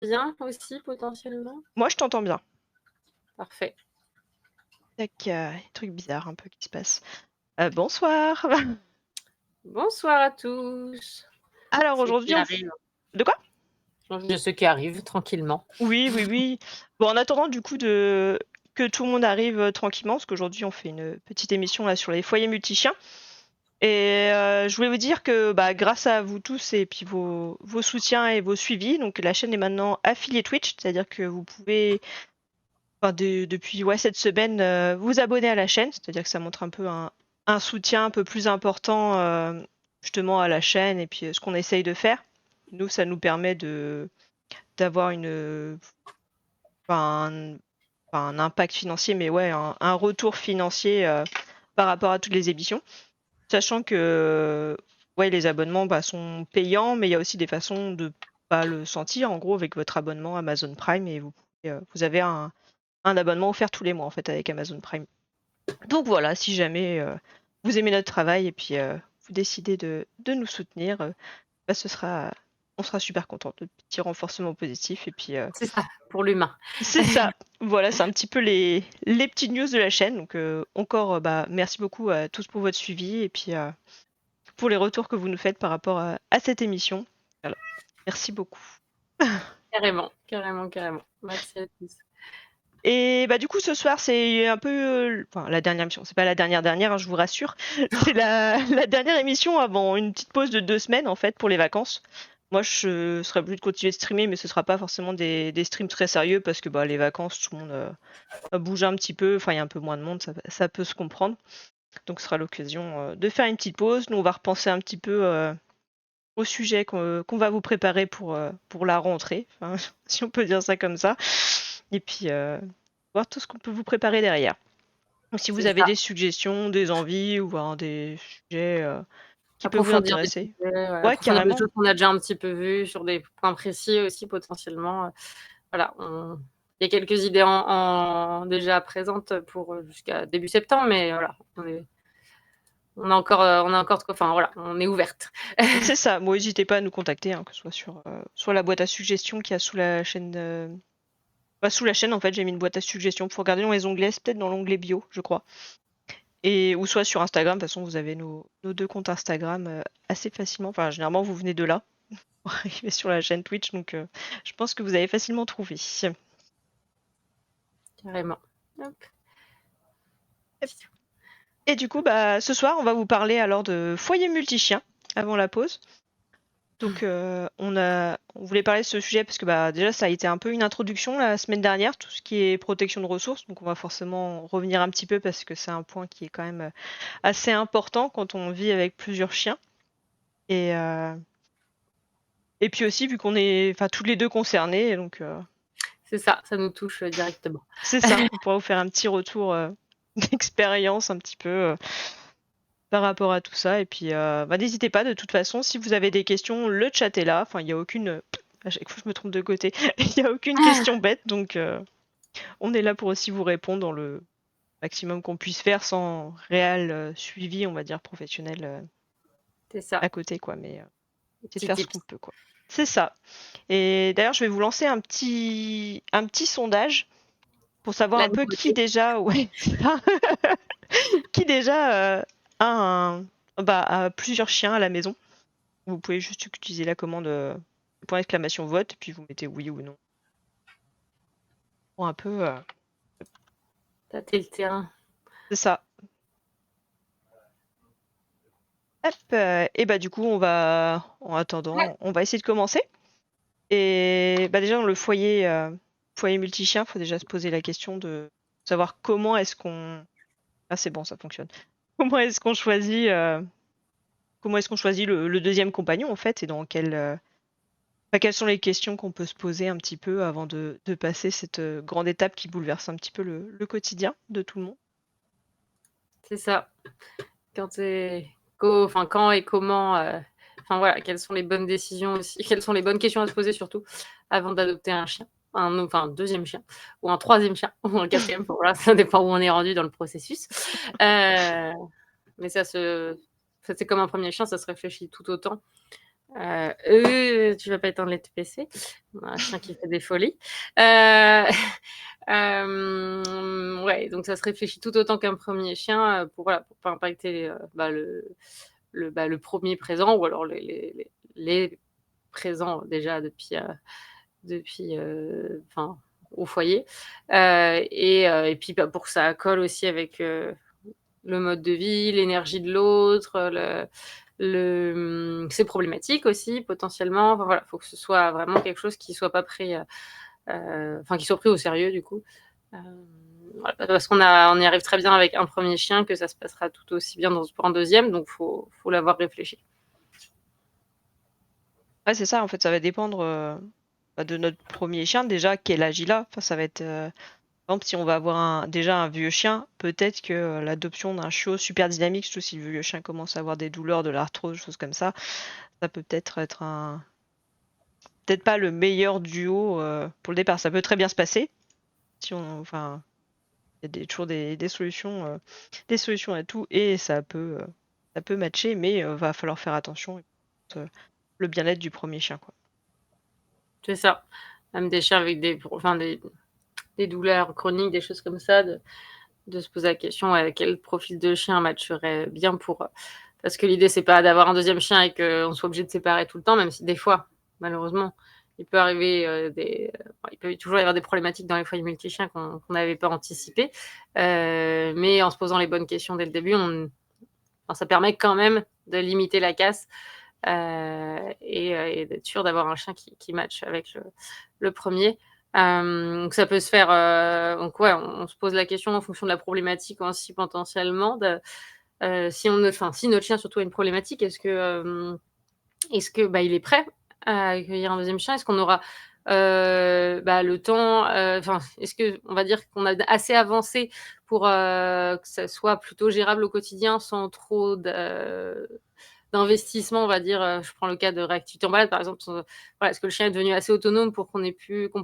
bien aussi potentiellement? Moi, je t'entends bien. Parfait. Tac, truc bizarre un peu qui se passe. Bonsoir. Bonsoir à tous, Alors ceux qui aujourd'hui, arrivent. de quoi? Ceux qui arrivent tranquillement. Oui, oui, oui. Bon, en attendant du coup de que tout le monde arrive, tranquillement, parce qu'aujourd'hui on fait une petite émission là sur les foyers multichiens et je voulais vous dire que, bah, grâce à vous tous et puis vos soutiens et vos suivis, donc la chaîne est maintenant affiliée Twitch, c'est-à-dire que vous pouvez, enfin depuis, ouais, cette semaine, vous abonner à la chaîne, c'est-à-dire que ça montre un peu un soutien un peu plus important, justement à la chaîne et puis, ce qu'on essaye de faire. Nous, ça nous permet d'avoir enfin, pas un impact financier, mais ouais, un retour financier, par rapport à toutes les émissions. Sachant que, ouais, les abonnements, bah, sont payants, mais il y a aussi des façons de pas le sentir, en gros, avec votre abonnement Amazon Prime et vous avez un abonnement offert tous les mois, en fait, avec Amazon Prime. Donc voilà, si jamais, vous aimez notre travail et puis, vous décidez de nous soutenir, bah, on sera super contents de petits renforcements positifs et puis, C'est ça, pour l'humain. c'est ça. Voilà, c'est un petit peu les petites news de la chaîne. Donc, encore, bah, merci beaucoup à tous pour votre suivi et puis, pour les retours que vous nous faites par rapport à cette émission. Voilà. Merci beaucoup. Carrément, carrément, carrément. Merci à tous. Et bah, du coup, ce soir, c'est un peu, enfin, la dernière émission. C'est pas la dernière, hein, je vous rassure. C'est la dernière émission avant une petite pause de 2 semaines, en fait, pour les vacances. Moi, je serais obligée de continuer de streamer, mais ce sera pas forcément des streams très sérieux parce que, bah, les vacances, tout le monde, bouge un petit peu. Enfin, il y a un peu moins de monde, ça peut se comprendre. Donc ce sera l'occasion, de faire une petite pause. Nous, on va repenser un petit peu, au sujet qu'on va vous préparer pour la rentrée, enfin, si on peut dire ça comme ça. Et puis, voir tout ce qu'on peut vous préparer derrière. Donc si vous C'est avez ça. des suggestions, des envies ou alors des sujets, qui peuvent vous Approfondir des intéresser. sujets, ouais, Ouais, approfondir des carrément. choses qu'on a déjà un petit peu vues sur des points précis aussi potentiellement, voilà, il y a quelques idées déjà présentes pour, jusqu'à début septembre, mais voilà, on a encore de quoi, enfin voilà, on est ouverte. C'est ça. Bon, n'hésitez pas à nous contacter, hein, que ce soit sur la boîte à suggestions qu'il y a sous la chaîne, bah, sous la chaîne, en fait, j'ai mis une boîte à suggestions. Faut regarder dans les onglets, c'est peut-être dans l'onglet bio, je crois. Et ou soit sur Instagram, de toute façon, vous avez nos 2 comptes Instagram, assez facilement. Enfin, généralement, vous venez de là pour arriver sur la chaîne Twitch, donc je pense que vous avez facilement trouvé. Carrément. Hop. Et du coup, bah, ce soir, on va vous parler alors de foyer multichien avant la pause. Donc, on voulait parler de ce sujet parce que, bah, déjà, ça a été un peu une introduction la semaine dernière, tout ce qui est protection de ressources. Donc, on va forcément revenir un petit peu parce que c'est un point qui est quand même, assez important quand on vit avec plusieurs chiens. Et, et puis aussi, vu qu'on est, enfin, tous les deux concernés, donc, C'est ça, ça nous touche, directement. c'est ça, on pourra vous faire un petit retour, d'expérience un petit peu, par rapport à tout ça. Et puis, bah, n'hésitez pas de toute façon, si vous avez des questions, le chat est là. Enfin, il y a aucune, à chaque fois je me trompe de côté. Il y a aucune question bête, donc, on est là pour aussi vous répondre dans le maximum qu'on puisse faire sans réel, suivi, on va dire professionnel, C'est ça, à côté quoi, mais, des essayer de petits faire ce tips. qu'on peut quoi. C'est ça. Et d'ailleurs, je vais vous lancer un petit sondage pour savoir La un peu qui nouveauté. déjà ouais, c'est ça. Qui déjà, a plusieurs chiens à la maison. Vous pouvez juste utiliser la commande, point d'exclamation vote, puis vous mettez oui ou non. Pour un peu, Tâter le terrain. c'est ça. Hop, et bah, du coup, en Ouais. attendant, on va essayer de commencer. Et bah, déjà dans le foyer multichien, faut déjà se poser la question de savoir comment est-ce qu'on ah c'est bon, ça fonctionne. Comment est-ce qu'on choisit le 2e compagnon en fait et dans quelles sont les questions qu'on peut se poser un petit peu avant de passer cette, grande étape qui bouleverse un petit peu le quotidien de tout le monde? C'est ça. Quand et comment, enfin voilà, quelles sont les bonnes décisions aussi, quelles sont les bonnes questions à se poser surtout avant d'adopter un chien, un 2e chien ou un 3e chien ou un 4e, enfin voilà, ça dépend où on est rendu dans le processus. Heu, mais ça c'est comme un 1er chien, ça se réfléchit tout autant. Tu vas pas éteindre les TPC. On a un chien qui fait des folies. Ouais, donc ça se réfléchit tout autant qu'un premier chien pour voilà, pour pas impacter le premier présent ou alors les présents déjà depuis enfin au foyer. Et puis pour que ça colle aussi avec le mode de vie, l'énergie de l'autre, ses problématiques aussi potentiellement. Enfin voilà, faut que ce soit vraiment quelque chose qui soit pas pris, enfin qui soit pris au sérieux du coup. Voilà, parce on y arrive très bien avec un premier chien que ça se passera tout aussi bien pour un deuxième, donc faut l'avoir réfléchi. Ouais, c'est ça, en fait, ça va dépendre de notre premier chien, déjà, quel âge il a. Enfin, ça va être. Par exemple, si on va avoir déjà un vieux chien, peut-être que l'adoption d'un chiot super dynamique, surtout si le vieux chien commence à avoir des douleurs, de l'arthrose, des choses comme ça peut peut-être être peut-être pas le meilleur duo pour le départ. Ça peut très bien se passer. Si on, enfin, il y a toujours des solutions à tout et ça peut matcher, mais va falloir faire attention le bien-être du premier chien, quoi. C'est ça. Même des chiens avec des douleurs chroniques, des choses comme ça, de se poser la question quel profil de chien matcherait bien pour. Parce que l'idée, c'est pas d'avoir un deuxième chien et qu'on soit obligé de séparer tout le temps, même si des fois, malheureusement, il peut arriver il peut toujours y avoir des problématiques dans les foyers multi-chiens qu'on n'avait pas anticipées. Mais en se posant les bonnes questions dès le début, ça permet quand même de limiter la casse et d'être sûr d'avoir un chien qui matche avec le premier. Donc ça peut se faire. Donc ouais, on se pose la question en fonction de la problématique aussi potentiellement. Si notre chien surtout a une problématique, est-ce que il est prêt à accueillir un deuxième chien? Est-ce qu'on aura le temps? Enfin, est-ce que on va dire qu'on a assez avancé pour que ça soit plutôt gérable au quotidien sans trop d'investissement, on va dire. Je prends le cas de réactivité en balade, par exemple. Voilà, est-ce que le chien est devenu assez autonome pour qu'on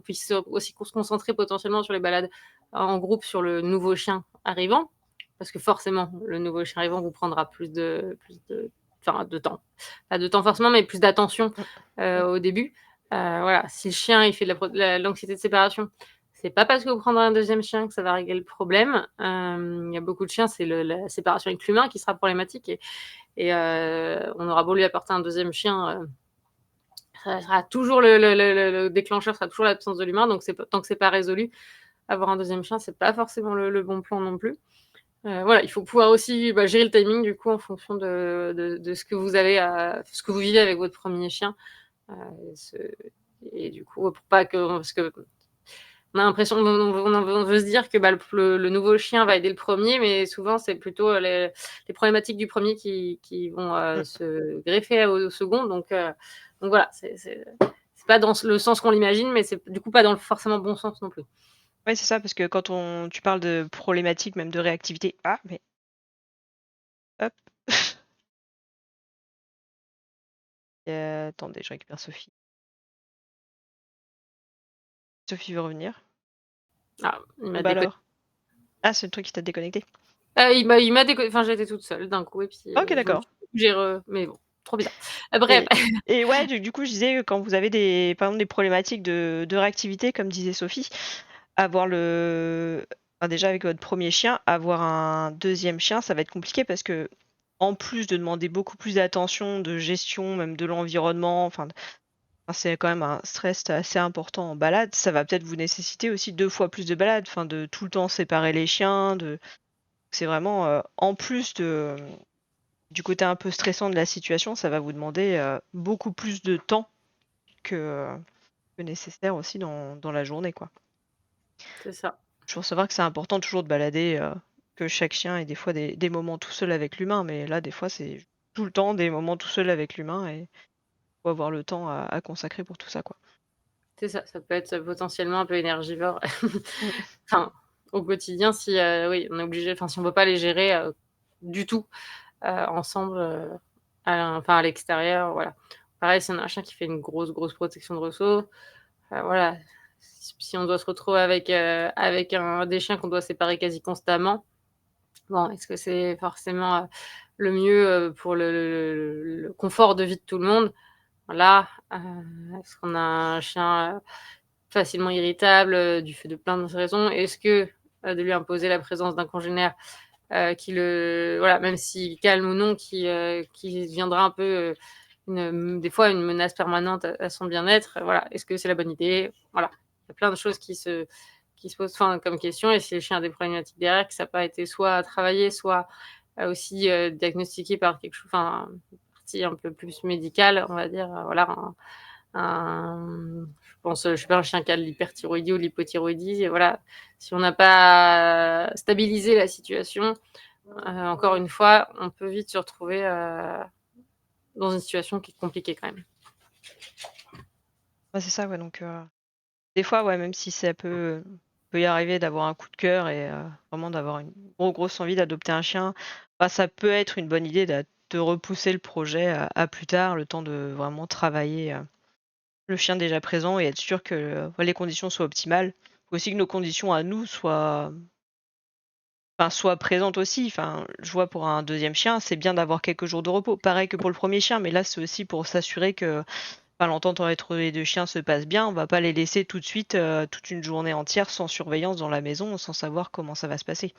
puisse aussi se concentrer potentiellement sur les balades en groupe sur le nouveau chien arrivant? Parce que forcément, le nouveau chien arrivant vous prendra de temps. Pas de temps forcément, mais plus d'attention au début. Voilà, si le chien il fait de l'anxiété de séparation, c'est pas parce que vous prendrez un deuxième chien que ça va régler le problème. Il y a beaucoup de chiens, c'est la séparation avec l'humain qui sera problématique et on aura beau lui apporter un deuxième chien, ça sera toujours le déclencheur sera toujours l'absence de l'humain, donc tant que c'est pas résolu, avoir un deuxième chien, c'est pas forcément le bon plan non plus. Voilà, il faut pouvoir aussi gérer le timing du coup en fonction de ce que vous avez ce que vous vivez avec votre premier chien. Et du coup, pour pas que, parce que on a l'impression, on veut se dire que le nouveau chien va aider le premier, mais souvent c'est plutôt les problématiques du premier qui vont se greffer au second. Donc voilà, c'est pas dans le sens qu'on l'imagine, mais c'est du coup pas dans le forcément bon sens non plus. Ouais, c'est ça, parce que quand tu parles de problématiques, même de réactivité. Ah, mais hop. Attendez, je récupère Sophie. Sophie veut revenir. Ah, il m'a Bah déconné. alors. Ah, c'est le truc qui t'a déconnecté. Il m'a déconné. Enfin, j'étais toute seule d'un coup et puis Ok, d'accord. mais bon, trop bizarre. Bref. Et ouais, du coup, je disais, quand vous avez par exemple, des problématiques de réactivité, comme disait Sophie, avoir déjà avec votre premier chien, avoir un deuxième chien, ça va être compliqué parce que, en plus de demander beaucoup plus d'attention, de gestion, même de l'environnement, c'est quand même un stress assez important en balade, ça va peut-être vous nécessiter aussi 2 fois plus de balades, de tout le temps séparer les chiens, c'est vraiment, en plus du côté un peu stressant de la situation, ça va vous demander beaucoup plus de temps que, que nécessaire aussi dans la journée, quoi. C'est ça. Il faut savoir que c'est important toujours de balader, que chaque chien ait des fois des moments tout seul avec l'humain, mais là, des fois, c'est tout le temps des moments tout seul avec l'humain et faut avoir le temps à consacrer pour tout ça, quoi. C'est ça. Ça peut être potentiellement un peu énergivore. Mm. Enfin, au quotidien, si oui, on est obligé. Enfin, si on peut pas les gérer du tout ensemble, à l'extérieur, voilà. Pareil, si on a un chien qui fait une grosse protection de ressaut, voilà. Si on doit se retrouver avec des chiens qu'on doit séparer quasi constamment, bon, est-ce que c'est forcément le mieux pour le confort de vie de tout le monde? Voilà, est-ce qu'on a un chien, facilement irritable, du fait de plein de raisons? Est-ce que, de lui imposer la présence d'un congénère, qui le voilà, même s'il calme ou non, qui deviendra un peu, des fois une menace permanente à son bien-être, voilà. Est-ce que c'est la bonne idée? Voilà. Il y a plein de choses qui se posent, enfin, comme question, et si le chien a des problématiques derrière, que ça a pas été soit travaillé, soit, aussi, diagnostiqué par quelque chose, enfin, une partie un peu plus médicale, on va dire, voilà, je pense, je sais pas, un chien qui a de l'hyperthyroïdie ou de l'hypothyroïdie, et voilà. Si on n'a pas stabilisé la situation, encore une fois, on peut vite se retrouver, dans une situation qui est compliquée quand même. Ouais, c'est ça, ouais, donc des fois, ouais, même si ça peut y arriver d'avoir un coup de cœur et vraiment d'avoir une grosse envie d'adopter un chien, bah, ça peut être une bonne idée de repousser le projet à plus tard, le temps de vraiment travailler, le chien déjà présent et être sûr que, ouais, les conditions soient optimales. Faut aussi que nos conditions à nous soient présentes aussi. Enfin, je vois pour un deuxième chien, c'est bien d'avoir quelques jours de repos. Pareil que pour le premier chien, mais là, c'est aussi pour s'assurer que, enfin, l'entente entre les 2 chiens se passe bien. On va pas les laisser tout de suite, toute une journée entière sans surveillance dans la maison, sans savoir comment ça va se passer.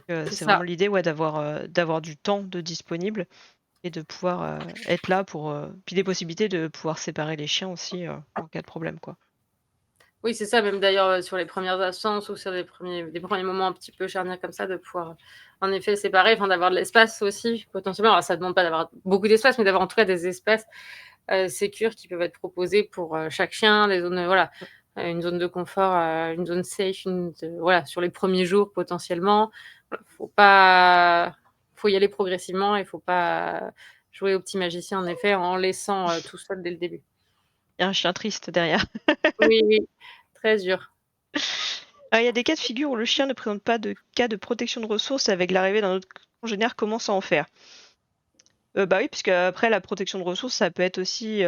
C'est C'est ça. vraiment l'idée, ouais, d'avoir du temps de disponible et de pouvoir, être là pour, puis des possibilités de pouvoir séparer les chiens aussi, en cas de problème, quoi. Oui, c'est ça, même d'ailleurs, sur les premières absences ou sur les premiers moments un petit peu charnières comme ça, de pouvoir, en effet, séparer, enfin, d'avoir de l'espace aussi potentiellement. Alors ça demande pas d'avoir beaucoup d'espace, mais d'avoir en tout cas des espaces, sécures qui peuvent être proposés pour, chaque chien, des zones, voilà, une zone de confort, une zone safe, voilà, sur les premiers jours potentiellement. Voilà, faut y aller progressivement, et faut pas jouer au petit magicien, en effet, en laissant, tout seul dès le début. Il y a un chien triste derrière. Oui, oui, très dur. Il y a des cas de figure où le chien ne présente pas de cas de protection de ressources et avec l'arrivée d'un autre congénère, comment ça en faire? Bah, oui, puisque après la protection de ressources, ça peut être aussi,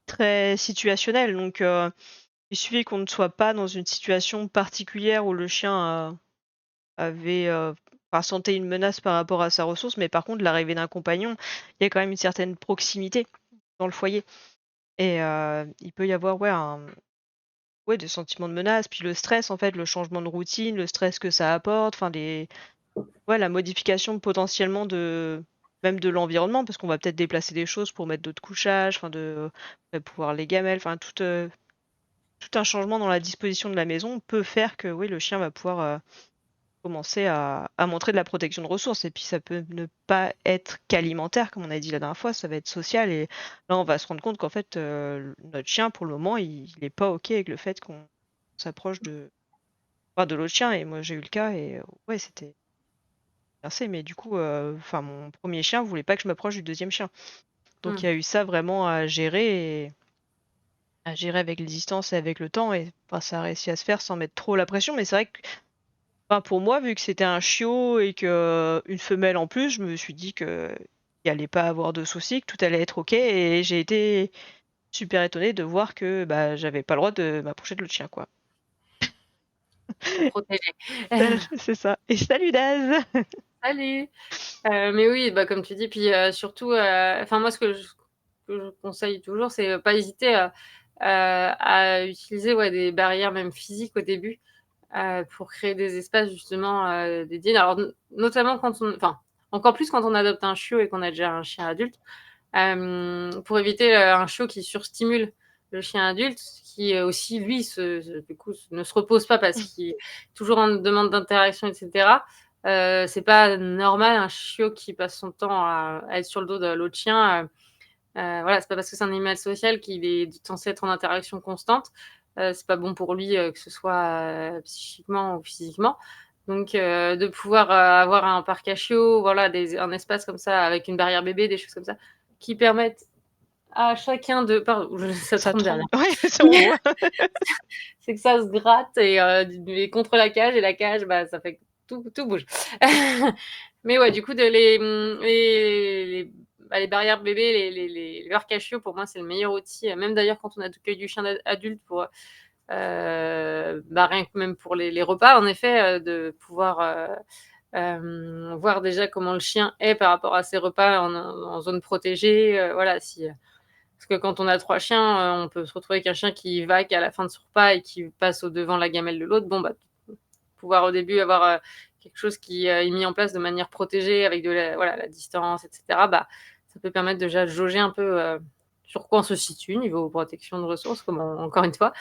très situationnel. Donc, il suffit qu'on ne soit pas dans une situation particulière où le chien avait, enfin, sentait une menace par rapport à sa ressource, mais par contre l'arrivée d'un compagnon, il y a quand même une certaine proximité dans le foyer et il peut y avoir, ouais, des sentiments de menace, puis le stress en fait, le changement de routine, le stress que ça apporte, enfin des ouais, la modification potentiellement de même de l'environnement, parce qu'on va peut-être déplacer des choses pour mettre d'autres couchages, enfin pouvoir les gamelles, enfin tout un changement dans la disposition de la maison peut faire que oui, le chien va pouvoir, commencer à montrer de la protection de ressources et puis ça peut ne pas être qu'alimentaire comme on a dit la dernière fois, ça va être social et là on va se rendre compte qu'en fait, notre chien pour le moment il est pas OK avec le fait qu'on s'approche de l'autre chien et moi j'ai eu le cas et ouais c'était assez mais du coup, enfin mon premier chien voulait pas que je m'approche du deuxième chien. Donc il Mmh. y a eu ça vraiment à gérer avec les distances et avec le temps et enfin ça a réussi à se faire sans mettre trop la pression mais c'est vrai que enfin, pour moi, vu que c'était un chiot et que une femelle en plus, je me suis dit qu'il allait pas avoir de soucis, que tout allait être OK et j'ai été super étonnée de voir que, bah, j'avais pas le droit de m'approcher de l'autre chien, quoi. Faut protéger. C'est ça et salut Daz! Salut! Mais oui, bah, comme tu dis, puis, surtout, enfin moi ce que je conseille toujours, c'est, pas hésiter, à utiliser, ouais, des barrières même physiques au début, pour créer des espaces justement, dédiés. Alors notamment quand on enfin, encore plus quand on adopte un chiot et qu'on a déjà un chien adulte, pour éviter, un chiot qui surstimule le chien adulte, qui, aussi lui du coup ne se repose pas parce qu'il est toujours en demande d'interaction et cetera. C'est pas normal un chiot qui passe son temps à être sur le dos de l'autre chien, voilà, c'est pas parce que c'est un animal social qu'il est censé être en interaction constante. C'est pas bon pour lui, que ce soit, psychiquement ou physiquement. Donc de pouvoir, avoir un parc à chiots, voilà, un espace comme ça avec une barrière bébé, des choses comme ça, qui permettent à chacun de pardon, ça Ça trompe derrière. trompe. Ouais, ça on voit. C'est que ça se gratte et contre la cage, et la cage, bah, ça fait que tout bouge. Mais ouais, du coup, les barrières bébés, les barres cachio, pour moi, c'est le meilleur outil, même d'ailleurs quand on a accueille du chien adulte pour, bah, rien que même pour les repas, en effet, de pouvoir, voir déjà comment le chien est par rapport à ses repas en zone protégée, voilà, si, Parce que quand on a 3 chiens, on peut se retrouver avec un chien qui va qu'à la fin de son repas et qui passe au devant la gamelle de l'autre. Bon, bah, pouvoir au début avoir quelque chose qui est mis en place de manière protégée avec la distance, etc. Bah, ça peut permettre déjà de jauger un peu sur quoi on se situe niveau protection de ressources, comme encore une fois.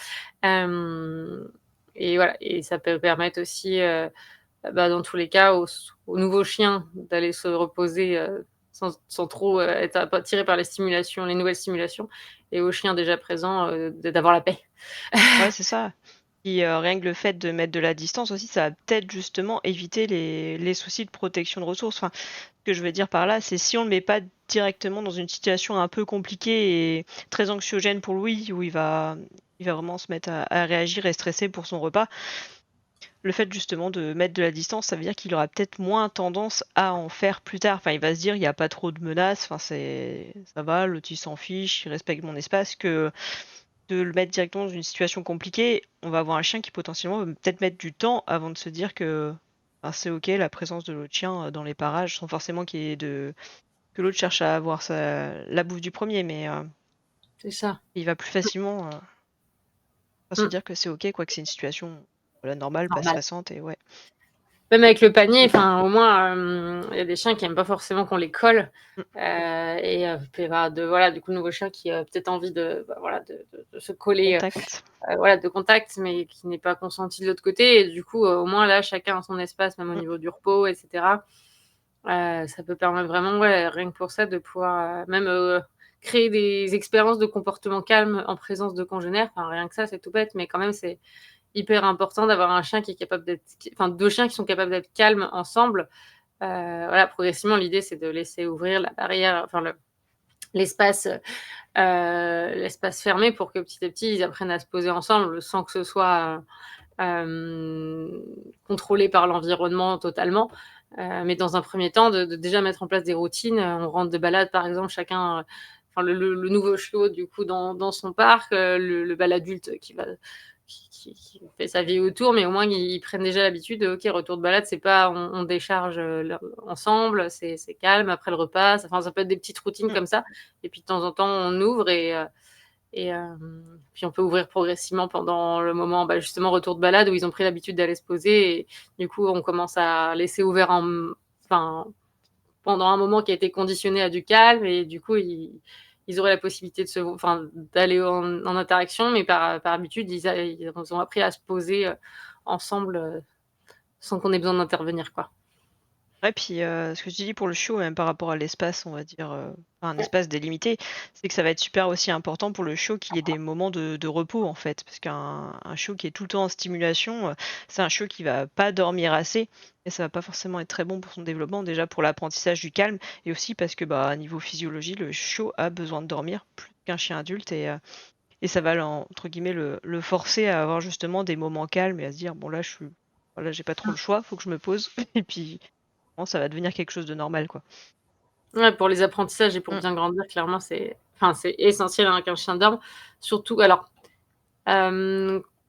Et voilà, et ça peut permettre aussi, dans tous les cas, aux nouveaux chiens d'aller se reposer sans trop être attirés par les nouvelles stimulations, et aux chiens déjà présents d'avoir la paix. Ouais, c'est ça. Et rien que le fait de mettre de la distance aussi, ça va peut-être justement éviter les soucis de protection de ressources. Enfin, ce que je veux dire par là, c'est si on ne le met pas directement dans une situation un peu compliquée et très anxiogène pour lui, où il va vraiment se mettre à réagir et stresser pour son repas, le fait justement de mettre de la distance, ça veut dire qu'il aura peut-être moins tendance à en faire plus tard. Enfin, il va se dire, il n'y a pas trop de menaces, enfin, ça va, l'autre il s'en fiche, il respecte mon espace, que de le mettre directement dans une situation compliquée, on va avoir un chien qui potentiellement va peut-être mettre du temps avant de se dire que ben, c'est ok la présence de l'autre chien dans les parages, sans forcément que l'autre cherche à avoir la bouffe du premier, mais C'est ça. il va plus facilement se Mm. dire que c'est ok, quoi, que c'est une situation voilà, normale, pas Normal. stressante, et ouais. Même avec le panier, enfin, au moins, il y a des chiens qui aiment pas forcément qu'on les colle. Mm. Puis, du coup, le nouveau chien qui a peut-être envie de se coller, Contact. de contact, mais qui n'est pas consenti de l'autre côté. Et du coup, au moins là, chacun a son espace, même au Mm. niveau du repos, etc. Ça peut permettre vraiment, ouais, rien que pour ça, de pouvoir même créer des expériences de comportement calme en présence de congénères. Enfin, rien que ça, c'est tout bête, mais quand même, c'est hyper important d'avoir un chien qui est capable enfin, deux chiens qui sont capables d'être calmes ensemble. Progressivement, l'idée, c'est de laisser ouvrir la barrière, enfin, l'espace, l'espace fermé pour que petit à petit, ils apprennent à se poser ensemble sans que ce soit contrôlé par l'environnement totalement. Mais dans un premier temps, de déjà mettre en place des routines. On rentre de balade, par exemple, chacun, enfin, le nouveau chiot, du coup, dans son parc, le adulte qui fait sa vie autour, mais au moins ils prennent déjà l'habitude de, ok, retour de balade, c'est pas on décharge ensemble, c'est calme après le repas. Enfin, ça peut être des petites routines Mm. comme ça. Et puis de temps en temps, on ouvre et puis on peut ouvrir progressivement pendant le moment, justement, retour de balade où ils ont pris l'habitude d'aller se poser. Et du coup, on commence à laisser ouvert enfin, pendant un moment qui a été conditionné à du calme. Et du coup, ils auraient la possibilité d'aller en interaction, mais par habitude, ils ont appris à se poser ensemble sans qu'on ait besoin d'intervenir, quoi. Ouais, puis ce que tu dis pour le chiot, même par rapport à l'espace, on va dire, un espace délimité, c'est que ça va être super aussi important pour le chiot qu'il y ait des moments de repos, en fait. Parce qu'un chiot qui est tout le temps en stimulation, c'est un chiot qui va pas dormir assez. Et ça va pas forcément être très bon pour son développement, déjà pour l'apprentissage du calme. Et aussi parce que, à niveau physiologie, le chiot a besoin de dormir plus qu'un chien adulte. Et ça va, entre guillemets, le forcer à avoir justement des moments calmes et à se dire, bon, là, voilà, j'ai pas trop le choix, faut que je me pose. Et puis ça va devenir quelque chose de normal, quoi. Ouais, pour les apprentissages et pour Mm. bien grandir, clairement, c'est essentiel, hein, qu'un chien dorme. Surtout, alors,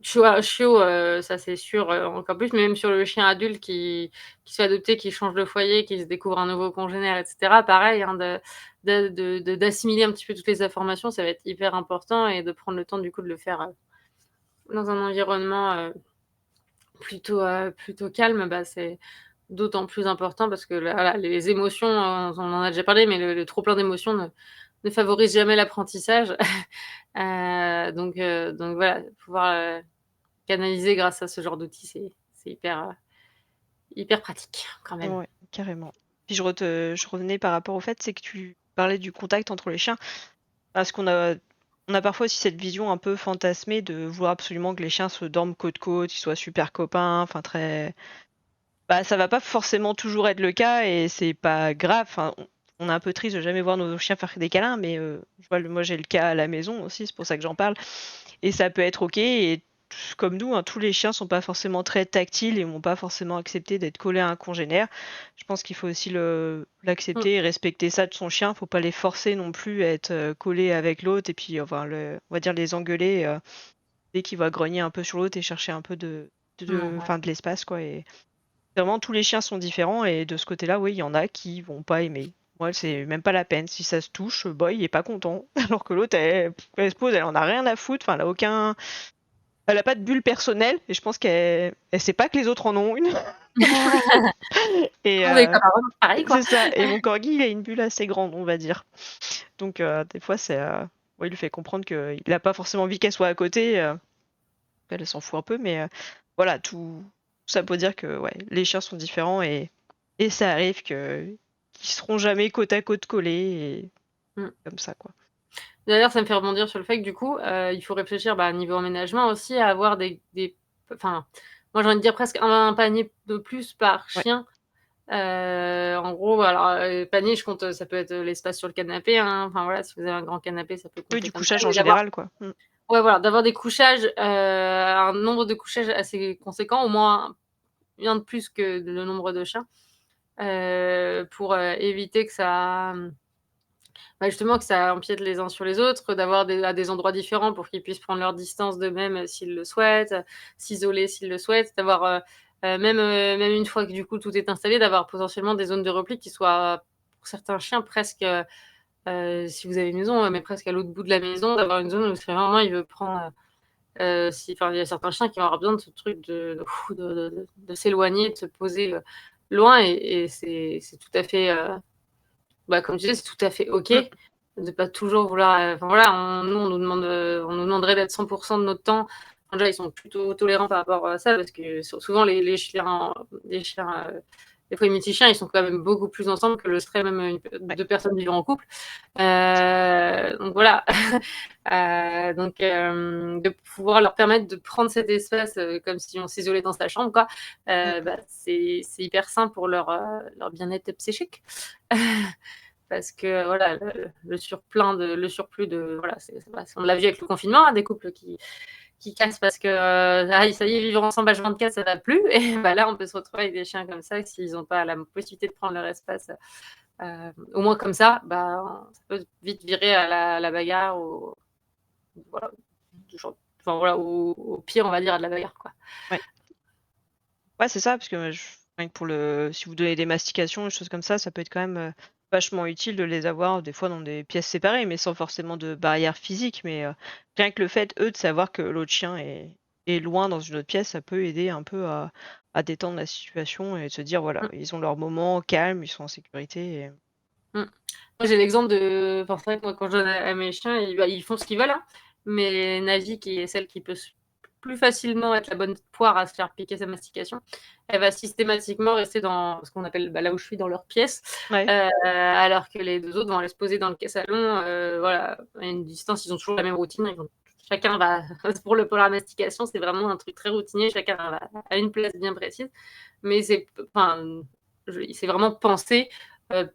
chiot, ça c'est sûr, encore plus, mais même sur le chien adulte qui se fait adopter, qui change de foyer, qui se découvre un nouveau congénère, etc. Pareil, hein, d'assimiler un petit peu toutes les informations, ça va être hyper important, et de prendre le temps, du coup, de le faire dans un environnement plutôt calme. C'est d'autant plus important parce que les émotions, on en a déjà parlé, mais le trop plein d'émotions ne favorise jamais l'apprentissage. Donc voilà, pouvoir canaliser grâce à ce genre d'outils, c'est hyper pratique quand même. Ouais, carrément. Puis je revenais par rapport au fait, c'est que tu parlais du contact entre les chiens. Parce qu'on a parfois aussi cette vision un peu fantasmée de vouloir absolument que les chiens se dorment côte côte, qu'ils soient super copains, enfin très. Ça va pas forcément toujours être le cas et c'est pas grave. Enfin, on est un peu triste de jamais voir nos chiens faire des câlins, mais je vois, moi j'ai le cas à la maison aussi, c'est pour ça que j'en parle. Et ça peut être ok. Et comme nous, hein, tous les chiens sont pas forcément très tactiles et vont pas forcément accepter d'être collés à un congénère. Je pense qu'il faut aussi Mmh. l'accepter et respecter ça de son chien. Faut pas les forcer non plus à être collés avec l'autre et puis enfin, on va dire les engueuler dès qu'il va grogner un peu sur l'autre et chercher un peu Ouais. enfin, de l'espace, quoi. Et vraiment, tous les chiens sont différents et de ce côté-là, oui, il y en a qui vont pas aimer. Moi, c'est même pas la peine. Si ça se touche, boy, il est pas content. Alors que l'autre, elle se pose, elle en a rien à foutre. Enfin, elle a aucun. Elle a pas de bulle personnelle. Et je pense elle sait pas que les autres en ont une. Et Vous avez pas pareil, quoi. c'est ça. Et mon corgi, il a une bulle assez grande, on va dire. Donc, des fois, il lui fait comprendre qu'il a pas forcément envie qu'elle soit à côté. Elle s'en fout un peu, mais voilà, tout ça pour dire que ouais, les chiens sont différents et ça arrive qu'ils seront jamais côte à côte collés et Mm. comme ça, quoi. D'ailleurs, ça me fait rebondir sur le fait que du coup, il faut réfléchir niveau emménagement aussi à avoir enfin, moi j'ai envie de dire presque un panier de plus par Ouais. chien. En gros, alors panier, je compte, ça peut être l'espace sur le canapé, hein. Enfin voilà, si vous avez un grand canapé, ça peut Oui, compter du comme ça. couchage en Mais d'avoir, général, quoi. ouais, voilà, d'avoir des couchages, un nombre de couchages assez conséquent, au moins un de plus que le nombre de chiens, pour éviter que ça, justement, que ça empiète les uns sur les autres, d'avoir à des endroits différents pour qu'ils puissent prendre leur distance d'eux-mêmes s'ils le souhaitent, s'isoler s'ils le souhaitent, d'avoir même une fois que du coup tout est installé, d'avoir potentiellement des zones de repli qui soient, pour certains chiens, presque, si vous avez une maison, mais presque à l'autre bout de la maison, d'avoir une zone où si vraiment il veut prendre, enfin, il y a certains chiens qui vont avoir besoin de ce truc de s'éloigner, de se poser loin, et c'est tout à fait, comme tu disais, c'est tout à fait OK Mm. de pas toujours vouloir. Enfin voilà, on nous demanderait d'être 100% de notre temps. Enfin, déjà, ils sont plutôt tolérants par rapport à ça parce que souvent les chiens, des fois les multi-chiens, ils sont quand même beaucoup plus ensemble que le serait même Ouais. deux personnes vivant en couple. Donc voilà. De pouvoir leur permettre de prendre cet espace comme si on s'isolait dans sa chambre, quoi. Mm. C'est hyper sain pour leur bien-être psychique. Parce que voilà, le surplus de voilà, on l'a vu avec le confinement, hein, des couples qui cassent parce que ça y est, vivre ensemble H24, ça va plus. Et là, on peut se retrouver avec des chiens comme ça, s'ils n'ont pas la possibilité de prendre leur espace, au moins comme ça peut vite virer à la bagarre ou voilà, enfin voilà, au pire, on va dire à de la bagarre, quoi. Ouais. Ouais, c'est ça, parce que rien que si vous donnez des mastications, des choses comme ça peut être quand même vachement utile de les avoir des fois dans des pièces séparées, mais sans forcément de barrière physique. Mais rien que le fait, eux, de savoir que l'autre chien est loin dans une autre pièce, ça peut aider un peu à détendre la situation et de se dire, voilà, Mm. ils ont leur moment calme, ils sont en sécurité. Mm. Moi, j'ai l'exemple de. Enfin, c'est vrai que moi, quand je donne à mes chiens, ils font ce qu'ils veulent, hein. Mais Navi, qui est celle qui peut plus facilement être la bonne poire à se faire piquer sa mastication, elle va systématiquement rester dans ce qu'on appelle là où je suis, dans leur pièce, Ouais, alors que les deux autres vont aller se poser dans le salon. Voilà, à une distance, ils ont toujours la même routine. Chacun va. Pour la mastication, c'est vraiment un truc très routinier. Chacun va à une place bien précise. Mais c'est vraiment pensé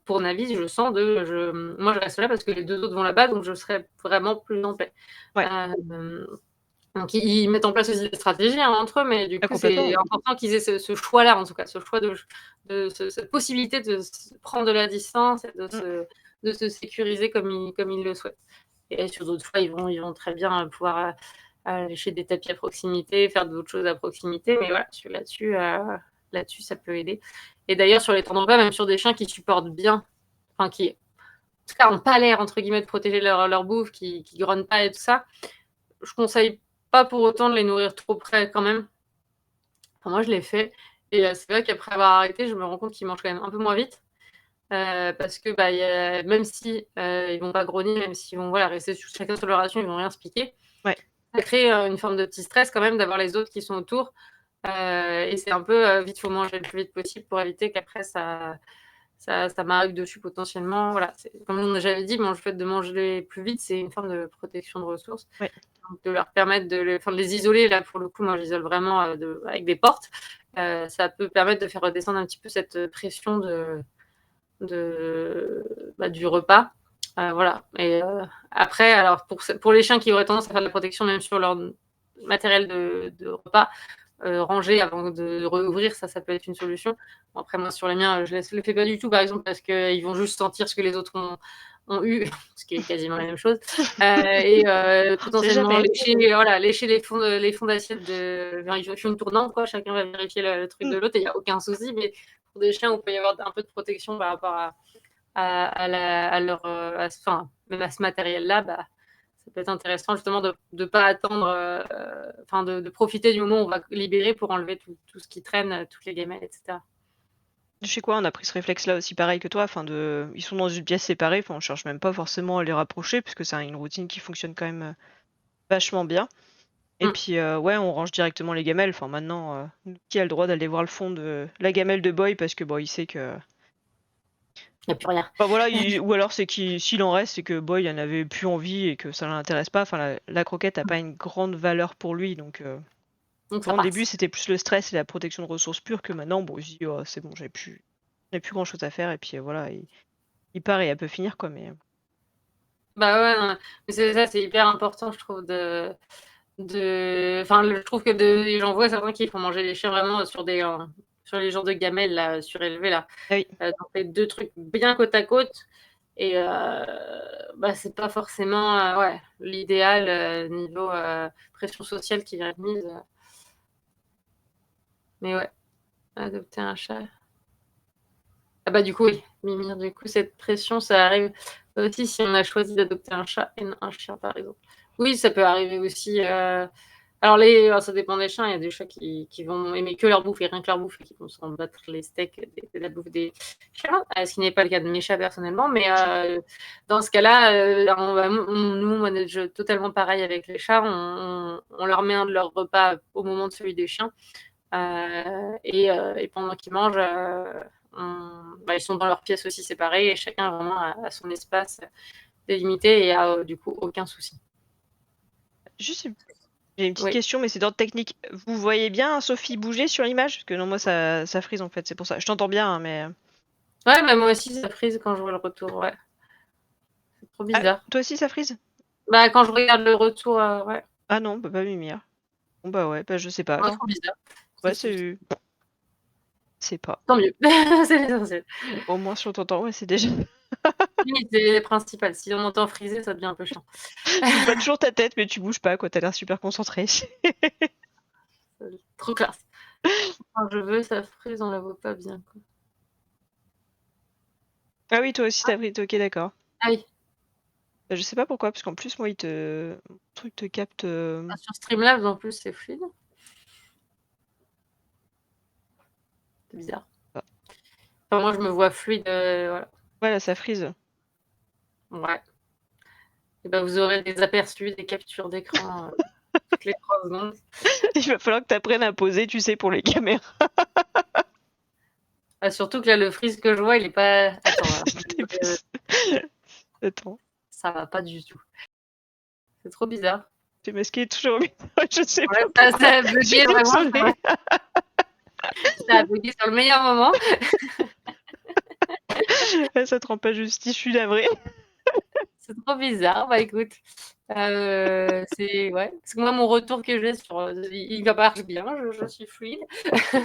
pour Navi, je sens moi je reste là parce que les deux autres vont là-bas, donc je serai vraiment plus en paix. ouais. Donc ils mettent en place aussi des stratégies, hein, entre eux, mais du Ah, coup complètement, c'est oui. important qu'ils aient ce choix-là, en tout cas, ce choix cette possibilité de se prendre de la distance et Mm. de se sécuriser comme ils le souhaitent. Et sur d'autres fois, ils vont très bien pouvoir lécher des tapis à proximité, faire d'autres choses à proximité, mais voilà, là-dessus, ça peut aider. Et d'ailleurs, sur les temps de repas, même sur des chiens qui supportent bien, enfin qui, en tout cas, n'ont pas l'air, entre guillemets, de protéger leur bouffe, qui grognent pas et tout ça, je conseille pas pour autant de les nourrir trop près quand même. Enfin, moi, je l'ai fait. Et c'est vrai qu'après avoir arrêté, je me rends compte qu'ils mangent quand même un peu moins vite. Parce que même si ils vont pas grogner, même s'ils vont rester chacun sur leur ration, ils vont rien se piquer. Ouais. Ça crée une forme de petit stress quand même d'avoir les autres qui sont autour. Et c'est un peu vite, faut manger le plus vite possible pour éviter qu'après ça m'arrive dessus potentiellement. Voilà, comme j'avais dit, le fait de manger plus vite, c'est une forme de protection de ressources. Ouais. Donc, de leur permettre de les isoler. Là, pour le coup, moi, j'isole vraiment avec des portes. Ça peut permettre de faire redescendre un petit peu cette pression du repas. Voilà. Et après, alors pour les chiens qui auraient tendance à faire de la protection même sur leur matériel de repas, ranger avant de rouvrir, ça peut être une solution. Bon, après, moi, sur les miens, je le fais pas du tout, par exemple, parce qu'ils vont juste sentir ce que les autres ont eu, ce qui est quasiment la même chose. Et On sait potentiellement jamais. lécher les fonds d'assiette ils font une tournante, quoi. Chacun va vérifier le truc Mm. de l'autre et il n'y a aucun souci. Mais pour des chiens où il peut y avoir un peu de protection par rapport à leur, enfin, même à ce matériel-là, bah, ça peut être intéressant justement de pas attendre, enfin de profiter du moment où on va libérer pour enlever tout ce qui traîne, toutes les gamelles, et cetera. Je sais quoi, on a pris ce réflexe-là aussi pareil que toi, ils sont dans une pièce séparée, enfin on cherche même pas forcément à les rapprocher puisque c'est une routine qui fonctionne quand même vachement bien. Et Mmh. puis ouais, on range directement les gamelles. Enfin maintenant, qui a le droit d'aller voir le fond de la gamelle de Boy parce que bon, il sait que. Il y a plus rien. Enfin voilà, ou alors c'est qu'il s'il en reste, c'est que Boy en avait plus envie et que ça l'intéresse pas. Enfin la croquette a pas une grande valeur pour lui, donc. Donc ça Au début, passe. c'était plus le stress et la protection de ressources pures que maintenant, bon, il se dit, oh, c'est bon, j'avais plus grand chose à faire, et puis voilà, il part et elle peut finir, quoi, mais. Bah ouais, non, mais c'est ça, c'est hyper important, je trouve, enfin, je trouve que j'en vois certains qui font manger les chiens vraiment sur les genres de gamelles là, surélevées là. Ah oui. Donc les deux trucs bien côte à côte. Et bah, c'est pas forcément ouais, l'idéal niveau pression sociale qui vient être mise. Mais ouais, adopter un chat. Ah bah du coup, oui, Mimir, du coup, cette pression, ça arrive aussi si on a choisi d'adopter un chat et non un chien, par exemple. Oui, ça peut arriver aussi. Alors, ça dépend des chiens. Il y a des chats qui vont aimer que leur bouffe et rien que leur bouffe et qui vont s'en battre les steaks de la bouffe des chiens, ce qui n'est pas le cas de mes chats personnellement. Mais dans ce cas-là, nous, on manage totalement pareil avec les chats. On leur met un de leurs repas au moment de celui des chiens. Et pendant qu'ils mangent, bah, ils sont dans leur pièce aussi séparée et chacun vraiment a son espace délimité et a du coup aucun souci. Juste, j'ai une petite Oui. question, mais c'est d'ordre technique. Vous voyez bien Sophie bouger sur l'image? Parce que non, moi, ça frise, en fait, c'est pour ça. Je t'entends bien, hein, mais. Ouais, bah, moi aussi ça frise quand je vois le retour, ouais. C'est trop Ah, bizarre. toi aussi, ça frise? Bah, quand je regarde le retour, ouais. Ah non, bah, pas Mimir. Bon, bah ouais, bah je sais pas, Ouais, alors. trop bizarre. Ouais, C'est tout. c'est pas. Tant mieux, c'est l'essentiel. Au moins, si on t'entend, ouais, c'est déjà. Oui, c'est le principal. Si on entend friser, ça devient un peu chiant. Je vois toujours ta tête, mais tu bouges pas, quoi. T'as l'air super concentré. Trop classe. Quand je veux, ça frise, on la voit pas bien, quoi. Ah oui, toi aussi, t'as pris. Ok, d'accord. Ah oui, Bah, je sais pas pourquoi, parce qu'en plus, moi, mon truc te capte. sur Streamlabs en plus, c'est fluide. C'est bizarre. Ah. Enfin, moi, je me vois fluide, voilà. Voilà, ça frise. Ouais. Et ben, vous aurez des aperçus, des captures d'écran toutes les 3 secondes. Il va falloir que t'apprennes à poser, tu sais, pour les caméras. Surtout que là, le freeze que je vois, il est pas. Attends, Attends, ça va pas du tout. C'est trop bizarre. j'ai masqué toujours. Je sais Ouais, pas ça pourquoi. a Je suis bugué vraiment. désolée. Ça a bugué sur le meilleur moment. Ça te rend pas justice, je suis navrée. C'est trop bizarre. Bah écoute, c'est ouais. Parce que moi, mon retour que j'ai il marche bien. Je suis fluide.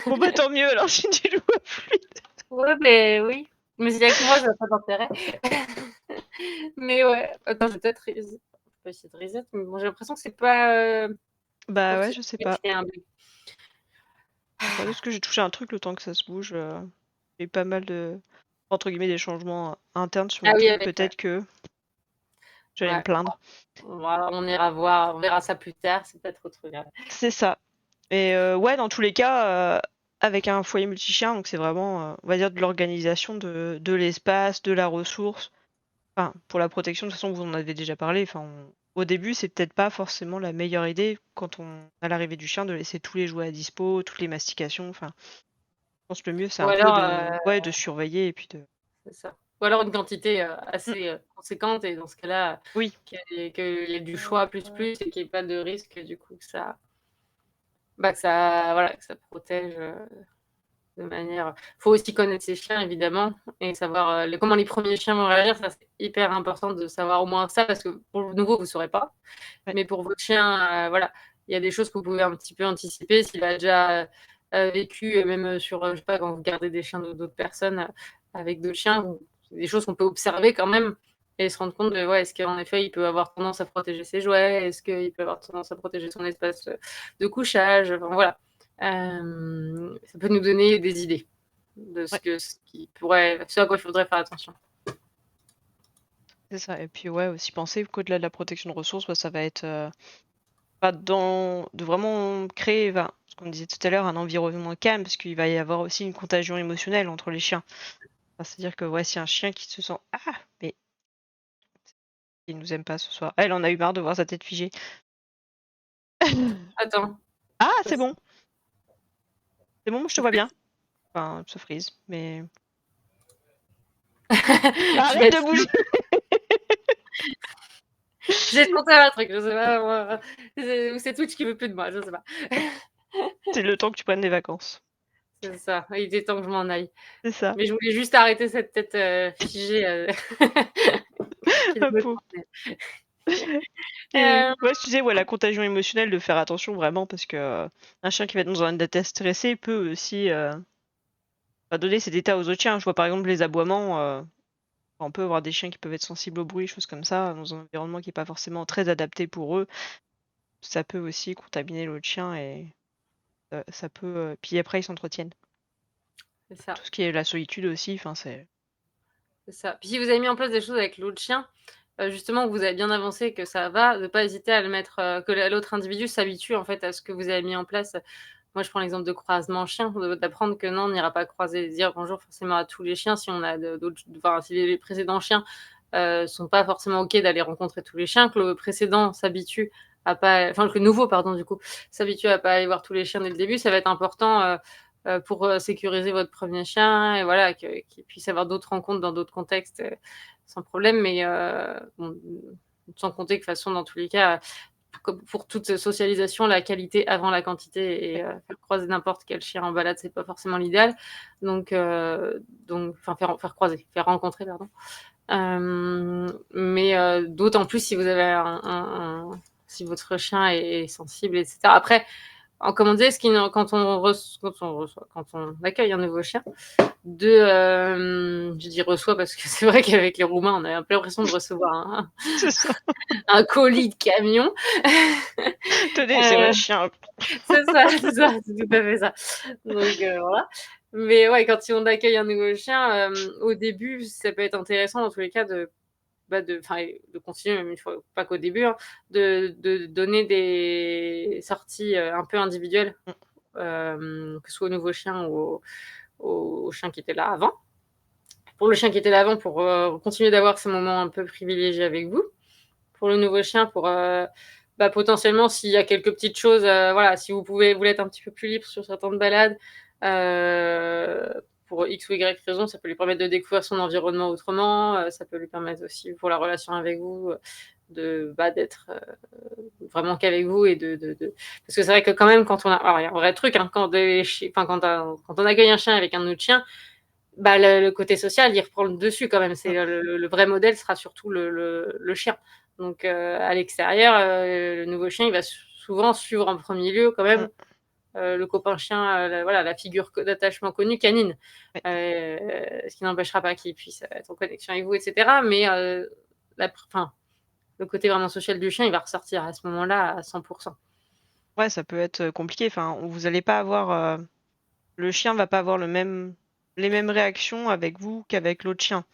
Bon bah tant mieux alors si tu le vois fluide. Ouais, mais oui. Mais s'il y a que moi, ça n'a pas d'intérêt. Mais ouais. Attends, je vais peut-être essayer de reset. Mais bon, j'ai l'impression que c'est pas. Bah Sauf ouais, si je sais j'ai pas. fait un bug. Enfin, est-ce que j'ai touché un truc le temps que ça se bouge J'ai eu pas mal de, entre guillemets, des changements internes sur Ah mon oui, truc. avec. Peut-être que j'allais me Ouais. plaindre. Voilà, on ira voir. On verra ça plus tard. C'est pas trop grave. C'est ça. Et ouais, dans tous les cas, avec un foyer multi-chien, donc c'est vraiment, on va dire, de l'organisation de l'espace, de la ressource. Enfin, pour la protection, de toute façon, vous en avez déjà parlé. Enfin, au début, c'est peut-être pas forcément la meilleure idée quand à l'arrivée du chien de laisser tous les jouets à dispo, toutes les mastications. Enfin, je pense que le mieux, c'est Ou un peu alors, ouais, de surveiller et puis de. c'est ça. Ou alors une quantité Mm, assez conséquente. Et dans ce cas-là, oui, qu'il y ait du choix plus et qu'il n'y ait pas de risque, du coup, que ça protège. De manière. Faut aussi connaître ses chiens, évidemment, et savoir comment les premiers chiens vont réagir. Ça, c'est hyper important de savoir au moins ça, parce que pour le nouveau, vous ne saurez pas. ouais. Mais pour votre chien, voilà, il y a des choses que vous pouvez un petit peu anticiper. S'il a déjà vécu, même sur, je sais pas, quand vous gardez des chiens d'autres personnes avec d'autres chiens, des choses qu'on peut observer quand même et se rendre compte de, ouais, est-ce qu'en effet, il peut avoir tendance à protéger ses jouets? Est-ce qu'il peut avoir tendance à protéger son espace de couchage? Enfin, voilà. Ça peut nous donner des idées de Ouais. ce à quoi il faudrait faire attention. C'est ça. Et puis ouais, aussi penser qu'au-delà de la protection de ressources, ça va être pas de vraiment créer, ce qu'on disait tout à l'heure, un environnement calme, parce qu'il va y avoir aussi une contagion émotionnelle entre les chiens. C'est-à-dire que ouais, si un chien qui se sent mais il nous aime pas ce soir. Elle en a eu marre de voir sa tête figée. Attends, Ah, ça, c'est bon, c'est bon, je te vois bien. Enfin, se frise, mais je arrête vais de bouger. j'ai tenté un truc, je sais pas moi, c'est Twitch qui veut plus de moi, je sais pas. C'est le temps que tu prennes des vacances. C'est ça, il était temps que je m'en aille. C'est ça. Mais je voulais juste arrêter cette tête, figée, qui Ma me pauvre. tentait. Et Hem, ouais, je disais, ouais, la contagion émotionnelle, de faire attention vraiment parce que un chien qui va être dans un état stressé peut aussi donner cet état aux autres chiens. Je vois par exemple les aboiements. On peut avoir des chiens qui peuvent être sensibles au bruit, choses comme ça, dans un environnement qui est pas forcément très adapté pour eux. Ça peut aussi contaminer l'autre chien et ça peut. Puis après, ils s'entretiennent. c'est ça, Tout ce qui est la solitude aussi, enfin, c'est. c'est ça. Puis si vous avez mis en place des choses avec l'autre chien, justement, que vous avez bien avancé, que ça va, de pas hésiter à le mettre, que l'autre individu s'habitue, en fait, à ce que vous avez mis en place. Moi, je prends l'exemple de croisement chien, d'apprendre que non, on n'ira pas croiser, dire bonjour forcément à tous les chiens si on a d'autres, enfin, si les précédents chiens sont pas forcément OK d'aller rencontrer tous les chiens, que le précédent s'habitue à pas, enfin, que le nouveau, pardon, du coup, s'habitue à pas aller voir tous les chiens dès le début, ça va être important pour sécuriser votre premier chien et voilà, qu'il puisse avoir d'autres rencontres dans d'autres contextes sans problème. Mais bon, sans compter que de toute façon, dans tous les cas, comme pour toute socialisation, la qualité avant la quantité et faire croiser n'importe quel chien en balade, c'est pas forcément l'idéal. Donc enfin faire croiser, faire rencontrer pardon. Mais d'autant plus si vous avez si votre chien est sensible et cetera. Après, comme on disait, quand on accueille un nouveau chien, je dis reçoit parce que c'est vrai qu'avec les Roumains, on a un peu l'impression de recevoir C'est ça. un colis de camion. Tenez, c'est Heu votre chien. c'est tout à fait ça. Donc voilà. Mais ouais, quand on accueille un nouveau chien, au début, ça peut être intéressant dans tous les cas de continuer même une fois pas qu'au début, hein, de donner des sorties, un peu individuelles, Mm. que ce soit au nouveau chien ou au chien qui était là avant. Pour le chien qui était là avant, pour, continuer d'avoir ces moments un peu privilégiés avec vous. Pour le nouveau chien, pour, potentiellement s'il y a quelques petites choses, voilà, si vous voulez être un petit peu plus libre sur certaines balades, pour X ou Y raison, ça peut lui permettre de découvrir son environnement autrement, ça peut lui permettre aussi pour la relation avec vous, d'être, vraiment qu'avec vous et de parce que c'est vrai que quand même quand on a alors il y a un vrai truc, hein, quand on accueille un chien avec un autre chien, le côté social, il reprend le dessus quand même. C'est Mm. le vrai modèle sera surtout le chien. Donc à l'extérieur, le nouveau chien, il va souvent suivre en premier lieu quand Mm. même le copain chien, voilà, la figure d'attachement connue canine. Ouais. Ce qui n'empêchera pas qu'il puisse être en connexion avec vous, etc. Mais enfin, le côté vraiment social du chien, il va ressortir à ce moment-là à 100%. Ouais, ça peut être compliqué. Enfin, vous allez pas avoir. Le chien va pas avoir les mêmes réactions avec vous qu'avec l'autre chien.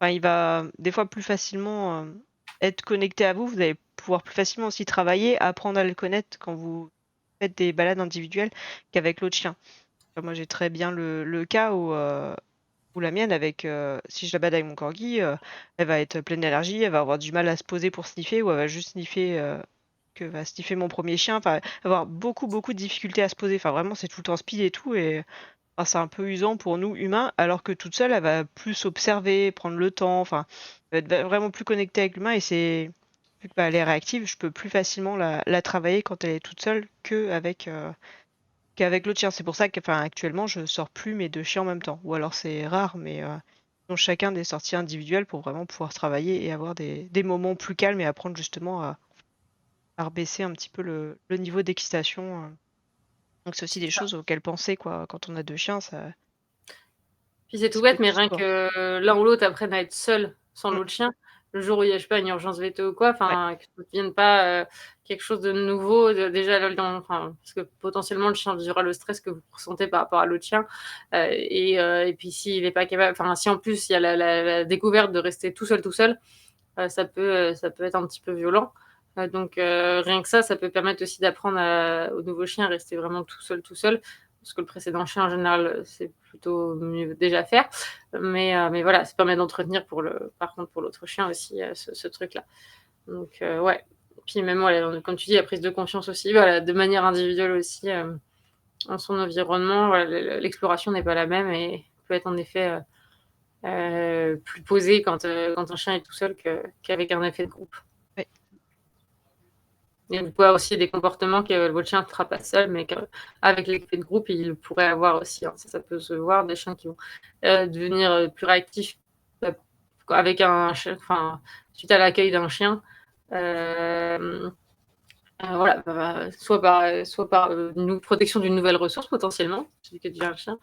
Enfin, il va des fois plus facilement être connecté à vous. Vous allez pouvoir plus facilement aussi travailler, apprendre à le connaître quand vous faites des balades individuelles qu'avec l'autre chien. Enfin, moi, j'ai très bien le cas où la mienne, si je la balade avec mon corgi, elle va être pleine d'énergie, elle va avoir du mal à se poser pour sniffer ou elle va juste sniffer. Que va sniffer mon premier chien, enfin, avoir beaucoup, beaucoup de difficultés à se poser. Enfin, vraiment, c'est tout le temps speed et tout. Et c'est un peu usant pour nous humains, alors que toute seule, elle va plus observer, prendre le temps, enfin, elle va être vraiment plus connectée avec l'humain et vu que elle est réactive, je peux plus facilement la travailler quand elle est toute seule qu'avec l'autre chien. C'est pour ça que, enfin, actuellement, je sors plus mes deux chiens en même temps. Ou alors c'est rare, mais ils ont chacun des sorties individuelles pour vraiment pouvoir travailler et avoir des moments plus calmes et apprendre justement à rebaisser un petit peu le niveau d'excitation. Donc c'est aussi C'est des ça. choses auxquelles penser, quoi. Quand on a deux chiens, Puis c'est tout ça peut bête, être mais tout rien sport. que l'un ou l'autre apprenne à être seul sans Mm. l'autre chien, le jour où il y a, je sais pas, une urgence veto ou quoi, Ouais. enfin, que ça ne devienne pas quelque chose de nouveau, déjà, enfin, parce que potentiellement le chien vivra le stress que vous ressentez par rapport à l'autre chien. Et puis s'il n'est pas capable, enfin, si en plus il y a la découverte de rester tout seul, ça peut être un petit peu violent. Donc rien que ça peut permettre aussi d'apprendre au nouveau chien à rester vraiment tout seul, parce que le précédent chien en général, c'est plutôt mieux déjà faire. Mais voilà, ça permet d'entretenir par contre pour l'autre chien aussi ce truc-là. Donc ouais. Puis même voilà, comme tu dis, la prise de confiance aussi, voilà, de manière individuelle aussi, dans son environnement, voilà, l'exploration n'est pas la même et peut être en effet plus posée quand un chien est tout seul qu'avec un effet de groupe. Ouais. Et vous pouvez avoir aussi des comportements que votre chien ne fera pas seul, mais qu'avec l'effet de groupe, il pourrait avoir aussi. Hein. Ça peut se voir, des chiens qui vont devenir plus réactifs avec suite à l'accueil d'un chien. Voilà, soit par une protection d'une nouvelle ressource potentiellement, celui qui a déjà un chien,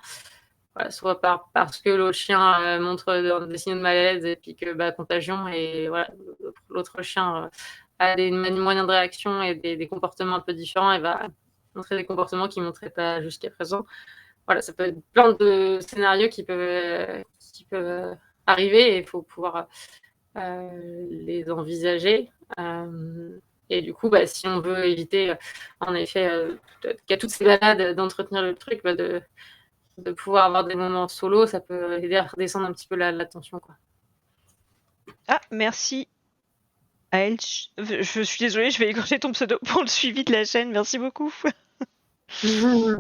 voilà, soit parce que l'autre chien montre des signaux de malaise et puis que contagion et voilà, l'autre chien a des moyens de réaction et des comportements un peu différents et va montrer des comportements qu'il ne montrait pas jusqu'à présent. Voilà, ça peut être plein de scénarios qui peuvent arriver et il faut pouvoir les envisager. Et du coup, si on veut éviter, en effet, qu'à toutes ces balades, d'entretenir le truc, de pouvoir avoir des moments solo, ça peut aider à redescendre un petit peu la tension, quoi. Ah, merci Aël. Je suis désolée, je vais égorger ton pseudo pour le suivi de la chaîne. Merci beaucoup. Yep.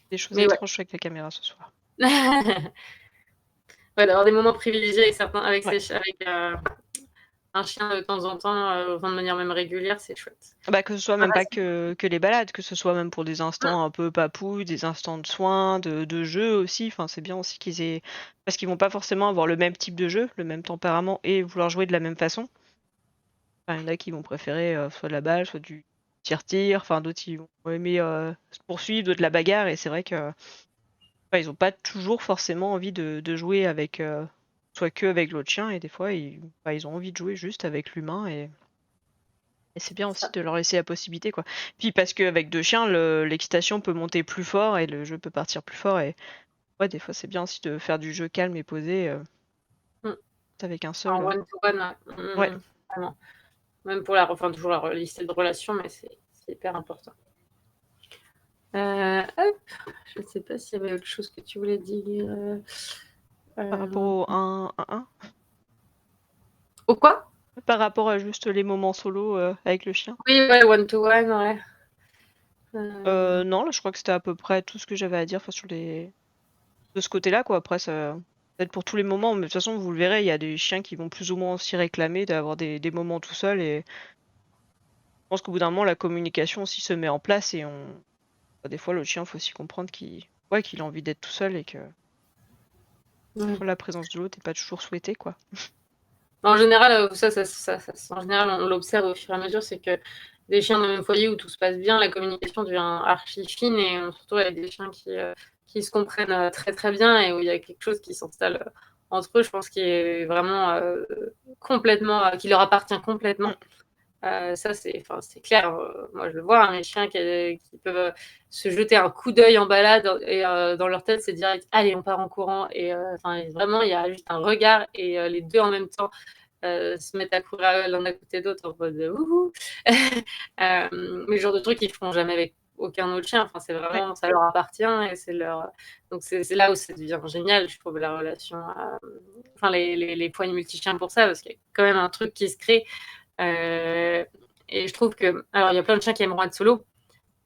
Des choses Mais ouais. étranges avec la caméra ce soir. Ouais, d'avoir des moments privilégiés avec certains, avec Ouais. un chien de temps en temps, de manière même régulière, c'est chouette. Que ce soit même pas que les balades, que ce soit même pour des instants un peu papouilles, des instants de soins, de jeu aussi. Enfin, c'est bien aussi qu'ils aient. Parce qu'ils vont pas forcément avoir le même type de jeu, le même tempérament et vouloir jouer de la même façon. Enfin, il y en a qui vont préférer soit de la balle, soit du tir-tir. Enfin, d'autres ils vont aimer se poursuivre, d'autres la bagarre. Et c'est vrai que ils ont pas toujours forcément envie de jouer avec soit que avec l'autre chien. Et des fois, ils ont envie de jouer juste avec l'humain et c'est bien aussi de leur laisser la possibilité, quoi. Puis parce qu'avec 2 chiens, l'excitation peut monter plus fort et le jeu peut partir plus fort et ouais, des fois, c'est bien aussi de faire du jeu calme et posé, Mm. avec un En seul, one-to-one, ouais. vraiment. Même pour toujours la liste de relations, mais c'est hyper important. Hop, je ne sais pas s'il y avait autre chose que tu voulais dire. Par rapport au 1-1-1? Au quoi? Par rapport à juste les moments solo, avec le chien? Oui, ouais, one-to-one, ouais. Non, là, je crois que c'était à peu près tout ce que j'avais à dire, enfin, sur les de ce côté-là, quoi. Après ça peut-être pour tous les moments, mais de toute façon, vous le verrez, il y a des chiens qui vont plus ou moins aussi réclamer d'avoir des moments tout seuls et je pense qu'au bout d'un moment, la communication aussi se met en place et des fois, le chien, faut aussi comprendre qu'il a envie d'être tout seul et que la présence de l'autre est pas toujours souhaitée, quoi. En général, en général, on l'observe au fur et à mesure, c'est que des chiens dans le même foyer où tout se passe bien, la communication devient archi fine et surtout avec des chiens qui se comprennent très très bien et où il y a quelque chose qui s'installe entre eux, je pense, qui est vraiment complètement, qui leur appartient complètement. Ça, c'est clair. Moi, je le vois, hein, les chiens qui peuvent se jeter un coup d'œil en balade et dans leur tête, c'est direct, allez, on part en courant. Et vraiment, il y a juste un regard et les deux en même temps se mettent à courir l'un à côté de l'autre en mode wouhou. Mais le genre de truc qu'ils ne feront jamais avec aucun autre chien. Enfin, c'est vraiment, ça leur appartient et c'est leur. Donc, c'est là où ça devient génial, je trouve, la relation. Les poignées multi-chiens pour ça, parce qu'il y a quand même un truc qui se crée. Et je trouve que, alors il y a plein de chiens qui aimeront être solo,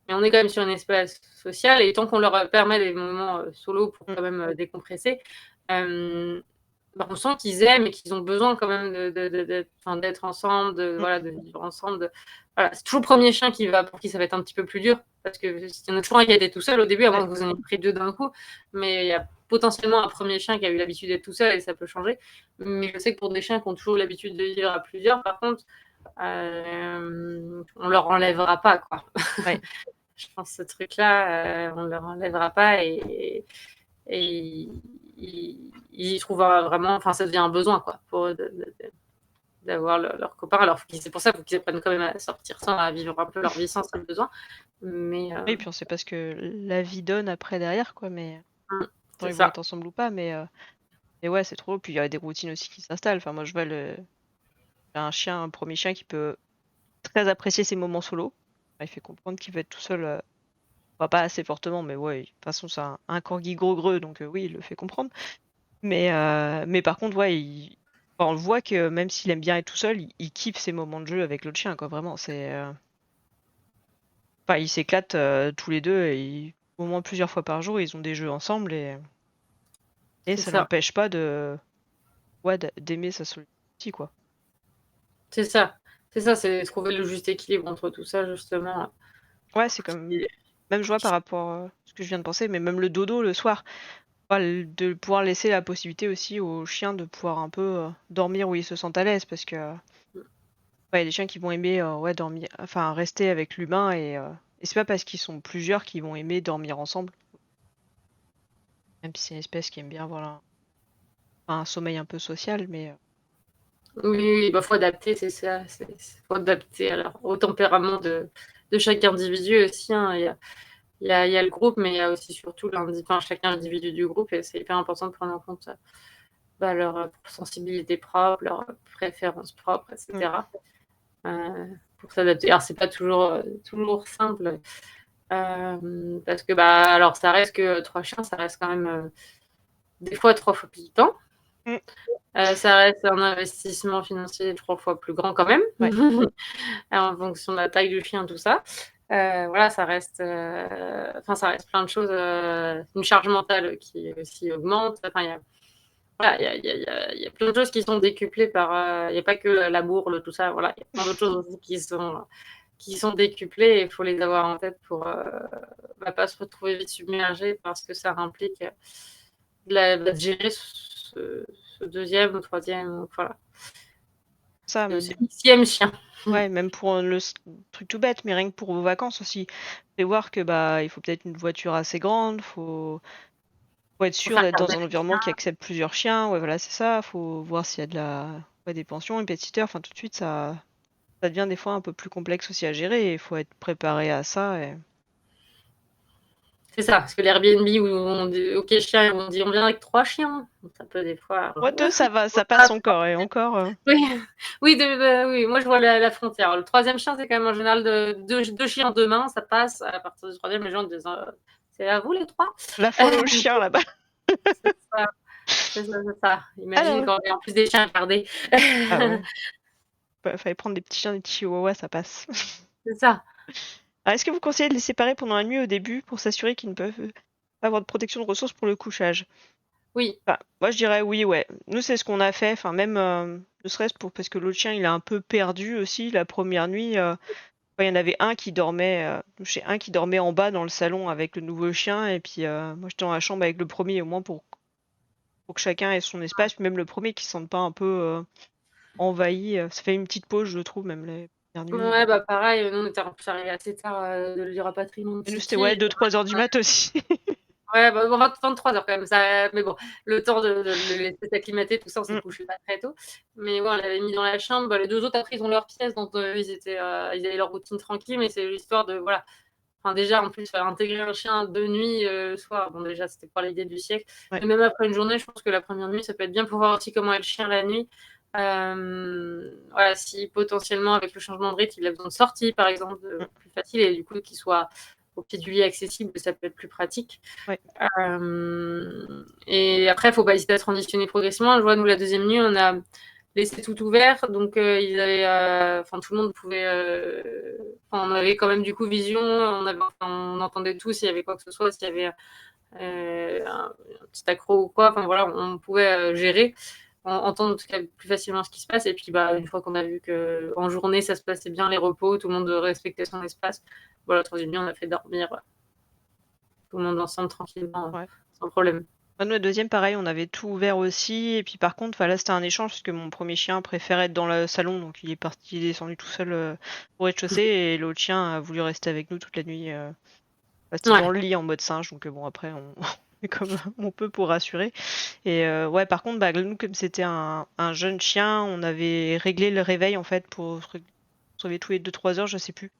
mais on est quand même sur un espace social et tant qu'on leur permet des moments solo pour quand même décompresser, on sent qu'ils aiment et qu'ils ont besoin quand même d'être ensemble, de vivre ensemble. Voilà. C'est toujours le premier chien pour qui ça va être un petit peu plus dur parce que il y en a toujours un qui a été tout seul au début, avant que vous en ayez pris deux d'un coup, mais il y a potentiellement un premier chien qui a eu l'habitude d'être tout seul et ça peut changer. Mais je sais que pour des chiens qui ont toujours l'habitude de vivre à plusieurs, par contre, on leur enlèvera pas, quoi. Ouais. Je pense que ce truc-là, on leur enlèvera pas et ils y trouvent vraiment, ça devient un besoin, quoi, pour eux d'avoir leur copain. Alors c'est pour ça qu'il faut qu'ils apprennent quand même à sortir sans, à vivre un peu leur vie sans ce besoin. Mais Oui, puis on sait pas ce que la vie donne après derrière, quoi, mais c'est ils vont ça. être ensemble ou pas, mais Et ouais, c'est trop. Puis il y a des routines aussi qui s'installent. Enfin, moi, je vois un premier chien qui peut très apprécier ses moments solo. Il fait comprendre qu'il veut être tout seul, enfin, pas assez fortement, mais ouais, de toute façon, c'est un corgi gros-greux, donc oui, il le fait comprendre. Mais par contre, ouais, enfin, on le voit que même s'il aime bien être tout seul, il kiffe ses moments de jeu avec l'autre chien, quoi, vraiment. Enfin, ils s'éclatent tous les deux, et au moins plusieurs fois par jour, ils ont des jeux ensemble, et C'est ça ça. l'empêche pas ouais, d'aimer sa solitude, quoi. C'est ça. C'est ça, c'est trouver le juste équilibre entre tout ça, justement. Ouais, c'est comme. Même je vois par rapport à ce que je viens de penser, mais même le dodo le soir, de pouvoir laisser la possibilité aussi aux chiens de pouvoir un peu dormir où ils se sentent à l'aise, parce que ouais, il y a des chiens qui vont aimer ouais, dormir, enfin rester avec l'humain, et c'est pas parce qu'ils sont plusieurs qu'ils vont aimer dormir ensemble, même si c'est une espèce qui aime bien avoir un sommeil un peu social, mais Oui, oui, bah, faut adapter, c'est ça. Faut adapter alors, au tempérament de chaque individu aussi. Hein. Il y a le groupe, mais il y a aussi surtout enfin, chaque individu du groupe. Et c'est hyper important de prendre en compte bah, leur sensibilité propre, leurs préférences propres, mm, etc. Pour s'adapter. Alors, c'est pas toujours simple. Parce que, bah, alors, ça reste que 3 chiens, ça reste quand même des fois 3 fois plus de temps. mm, Ça reste un investissement financier 3 fois plus grand quand même, ouais, en fonction de la taille du chien, tout ça. Voilà, enfin, ça reste plein de choses. Une charge mentale qui aussi augmente. Enfin, voilà, il y a plein de choses qui sont décuplées par. Il n'y a pas que l'amour, tout ça. Voilà, il y a plein d'autres choses aussi qui sont décuplées, et il faut les avoir en tête pour pas se retrouver vite submergé parce que ça implique de gérer ce deuxième ou troisième, voilà, ça ce même. Xème chien. Ouais, même pour truc tout bête, mais rien que pour vos vacances aussi. Prévoir que bah il faut peut-être une voiture assez grande, faut être Pour sûr faire d'être dans garder un le environnement chien. qui accepte plusieurs chiens. Ouais, voilà, c'est ça. Faut voir s'il y a ouais, des pensions, une pet-sitter. Enfin, tout de suite, ça devient des fois un peu plus complexe aussi à gérer, et il faut être préparé à ça. C'est ça, parce que l'Airbnb où on dit OK chien, on dit on vient avec 3 chiens. Ça peut des fois. Moi, deux, ça va, ça passe encore et encore. Oui, oui, oui, moi je vois la frontière. Le troisième chien, c'est quand même en général deux chiens, 2 mains, ça passe. À partir du troisième, les gens disent c'est à vous les 3. La folle aux chiens là-bas. C'est ça, c'est ça, c'est ça. Imagine Alors, quand il y a en plus des chiens à garder. ah ouais, fallait prendre des petits chiens, des petits chihuahuas, ça passe. C'est ça. Alors, est-ce que vous conseillez de les séparer pendant la nuit au début pour s'assurer qu'ils ne peuvent pas avoir de protection de ressources pour le couchage? Oui. Enfin, moi, je dirais oui, ouais. Nous, c'est ce qu'on a fait. Enfin, même ne serait-ce parce que l'autre chien, il a un peu perdu aussi la première nuit. Il y en avait un qui dormait, chez un qui dormait en bas dans le salon avec le nouveau chien, et puis moi, j'étais dans la chambre avec le premier, au moins pour que chacun ait son espace, puis même le premier qui se sente pas un peu envahi. Ça fait une petite pause, je trouve, même les premières nuits. Ouais, bah pareil, nous on était en plus arrivés assez tard de du rapatriement de Et nous, c'était Titi. ouais, 2-3 heures du mat aussi. Ouais, bah, bon, 23 heures quand même. Ça, mais bon, le temps de le laisser s'acclimater, tout ça, on s'est Mm. couché pas très tôt. Mais ouais, on l'avait mis dans la chambre. Bah, les deux autres, après, ils ont leur pièce, donc ils avaient leur routine tranquille, mais c'est l'histoire de, voilà. Enfin, déjà, en plus, intégrer un chien de nuit le soir, bon, déjà, c'était pas l'idée du siècle. Ouais. Mais même après une journée, je pense que la première nuit, ça peut être bien pour voir aussi comment est le chien la nuit. Voilà, si potentiellement, avec le changement de rythme, il a besoin de sortie, par exemple, Mm. plus facile, et du coup, qu'il soit au pied du lit accessible, ça peut être plus pratique. Ouais. Et après, il ne faut pas hésiter à transitionner progressivement. Je vois, nous, la deuxième nuit, on a laissé tout ouvert. Donc, ils avaient, tout le monde pouvait. On avait quand même du coup vision. On entendait tout s'il y avait quoi que ce soit, s'il y avait un petit accro ou quoi. Enfin, voilà, on pouvait gérer, entendre en tout cas plus facilement ce qui se passe. Et puis, bah, une fois qu'on a vu qu'en journée, ça se passait bien, les repos, tout le monde respectait son espace, voilà, la troisième nuit, on a fait dormir tout le monde ensemble tranquillement, Ouais. sans problème. Nous, la deuxième, pareil, on avait tout ouvert aussi. Et puis par contre, là, c'était un échange parce que mon premier chien préférait être dans le salon, donc il est parti, il est descendu tout seul au rez-de-chaussée, et l'autre chien a voulu rester avec nous toute la nuit, rester dans Ouais. le lit en mode singe. Donc bon, après, on fait comme on peut pour rassurer. Et ouais, par contre, bah, nous, comme c'était un jeune chien, on avait réglé le réveil en fait pour se réveiller tous les 2-3 heures, je sais plus,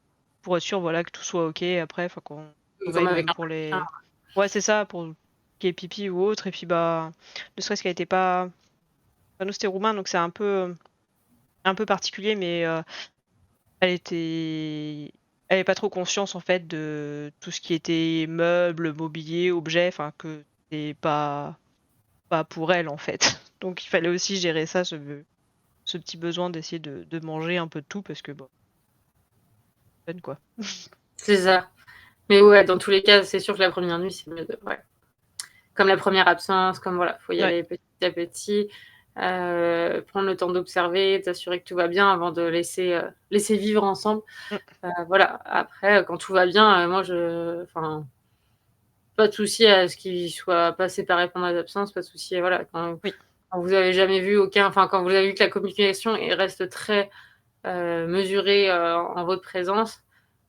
pour être sûr, voilà, que tout soit ok après, enfin qu'on Comme réveille avec même un pour chien. les. Ouais, c'est ça, pour qui est pipi ou autre. Et puis, bah, ne serait-ce qu'elle était pas. Enfin, nous, c'était roumain, donc c'est un peu particulier, mais elle était. Elle avait pas trop conscience en fait de tout ce qui était meubles, mobilier, objets, enfin que c'est pas pour elle en fait. Donc il fallait aussi gérer ça, ce petit besoin d'essayer de manger un peu de tout parce que bon, fun quoi. C'est ça. Mais ouais, dans tous les cas, c'est sûr que la première nuit, c'est mieux de. Ouais. Comme la première absence, comme voilà, faut y Ouais. aller petit à petit, prendre le temps d'observer, t'assurer que tout va bien avant de laisser vivre ensemble. Mm. Voilà. Après, quand tout va bien, moi, enfin, pas de souci à ce qu'ils soient pas séparés pendant les absences, pas de souci. Voilà, Oui. quand vous avez jamais vu enfin, quand vous avez vu que la communication reste très mesurée en votre présence,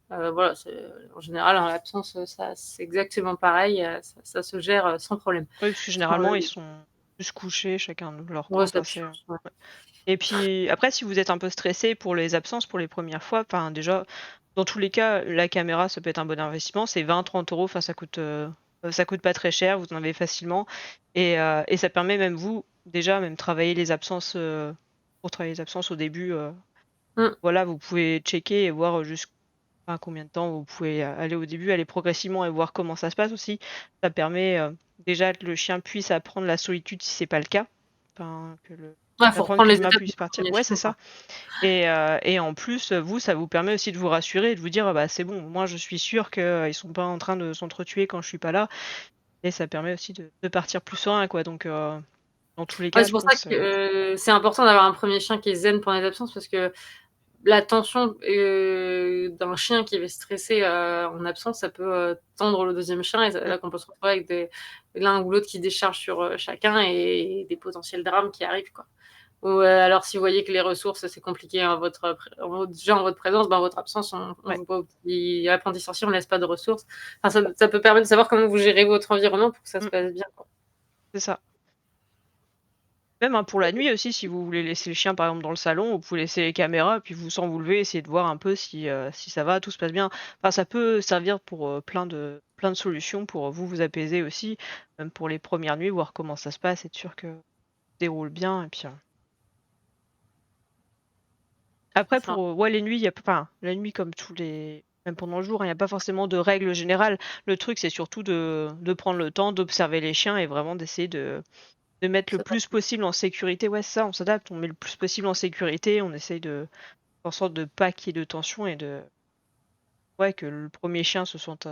voilà, en général, en l'absence, ça, c'est exactement pareil, ça se gère sans problème. Oui, parce que généralement ils sont plus couchés chacun de leur Ouais, coin. ça Enfin, te change, ouais. ouais. Et puis après, si vous êtes un peu stressé pour les absences, pour les premières fois, enfin déjà, dans tous les cas, la caméra, ça peut être un bon investissement. C'est 20-30 €, enfin ça coûte pas très cher, vous en avez facilement. Et ça permet même vous, déjà, même travailler les absences, pour travailler les absences au début, Mmh. voilà, vous pouvez checker et voir combien de temps vous pouvez aller au début, aller progressivement et voir comment ça se passe aussi. Ça permet déjà que le chien puisse apprendre la solitude si c'est pas le cas. Enfin, Ouais, faut apprendre reprendre que les l'humain étapes du puisse partir. premier Ouais, c'est chien, quoi. ça. Et en plus, vous, ça vous permet aussi de vous rassurer et de vous dire: «Ah bah, c'est bon, moi je suis sûr qu'ils sont pas en train de s'entretuer quand je suis pas là», et ça permet aussi de partir plus serein, quoi. Donc dans tous les Ouais, cas, c'est je pour ça pense, que c'est important d'avoir un premier chien qui est zen pendant les absences parce que la tension, d'un chien qui est stressé, en absence, ça peut, tendre le deuxième chien et c'est mmh, là qu'on peut se retrouver avec l'un ou l'autre qui décharge sur, chacun et des potentiels drames qui arrivent, quoi. Ou, alors si vous voyez que les ressources, c'est compliqué déjà en votre présence, ben, en votre absence, on ouais, joue pas au petit apprenti sorcier, on laisse pas de ressources. Enfin, ça peut permettre de savoir comment vous gérez votre environnement pour que ça se mmh, passe bien, quoi. c'est ça. Même, hein, pour la nuit aussi, si vous voulez laisser le chien, par exemple, dans le salon, vous pouvez laisser les caméras, puis vous, sans vous lever, essayer de voir un peu si ça va, tout se passe bien. Enfin, ça peut servir pour, plein de solutions pour, vous apaiser aussi, même pour les premières nuits, voir comment ça se passe, être sûr que tout déroule bien et puis, C'est après ça. pour, ouais, les nuits, il y a enfin, la nuit comme tous les même pendant le jour, hein, il y a pas forcément de règles générales. Le truc, c'est surtout de prendre le temps d'observer les chiens et vraiment d'essayer de mettre le Ça plus possible en sécurité. Ouais, c'est ça, on s'adapte, on met le plus possible en sécurité, on essaye de faire en sorte de pas qu'il y ait de tension et ouais, que le premier chien se sente,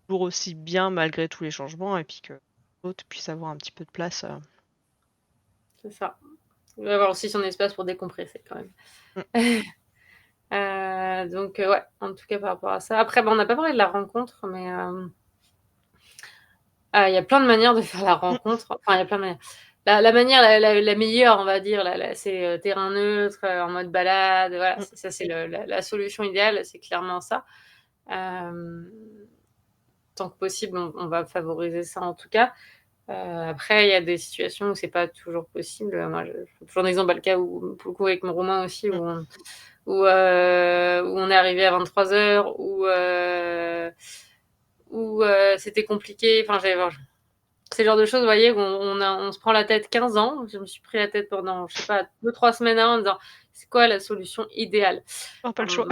toujours aussi bien malgré tous les changements et puis que l'autre puisse avoir un petit peu de place, c'est ça. Il va avoir aussi son espace pour décompresser quand même. mmh, Donc ouais, en tout cas par rapport à ça. Après, bah, on n'a pas parlé de la rencontre, mais il y a plein de manières de faire la mmh, rencontre. Enfin, il y a plein de manières. La manière la meilleure, on va dire, c'est, terrain neutre, en mode balade, voilà, mmh, c'est la solution idéale, c'est clairement ça. Hem, Tant que possible, on va favoriser ça en tout cas. Après, il y a des situations où c'est pas toujours possible. Moi, je prends toujours un exemple, bah, le cas où pour le coup avec mon romain aussi, mmh, où on est arrivé à 23h, c'était compliqué. Enfin, c'est le genre de choses, vous voyez, où on se prend la tête 15 ans. Je me suis pris la tête pendant, je sais pas, 2-3 semaines avant en me disant: «C'est quoi la solution idéale?» on a pas En le choix.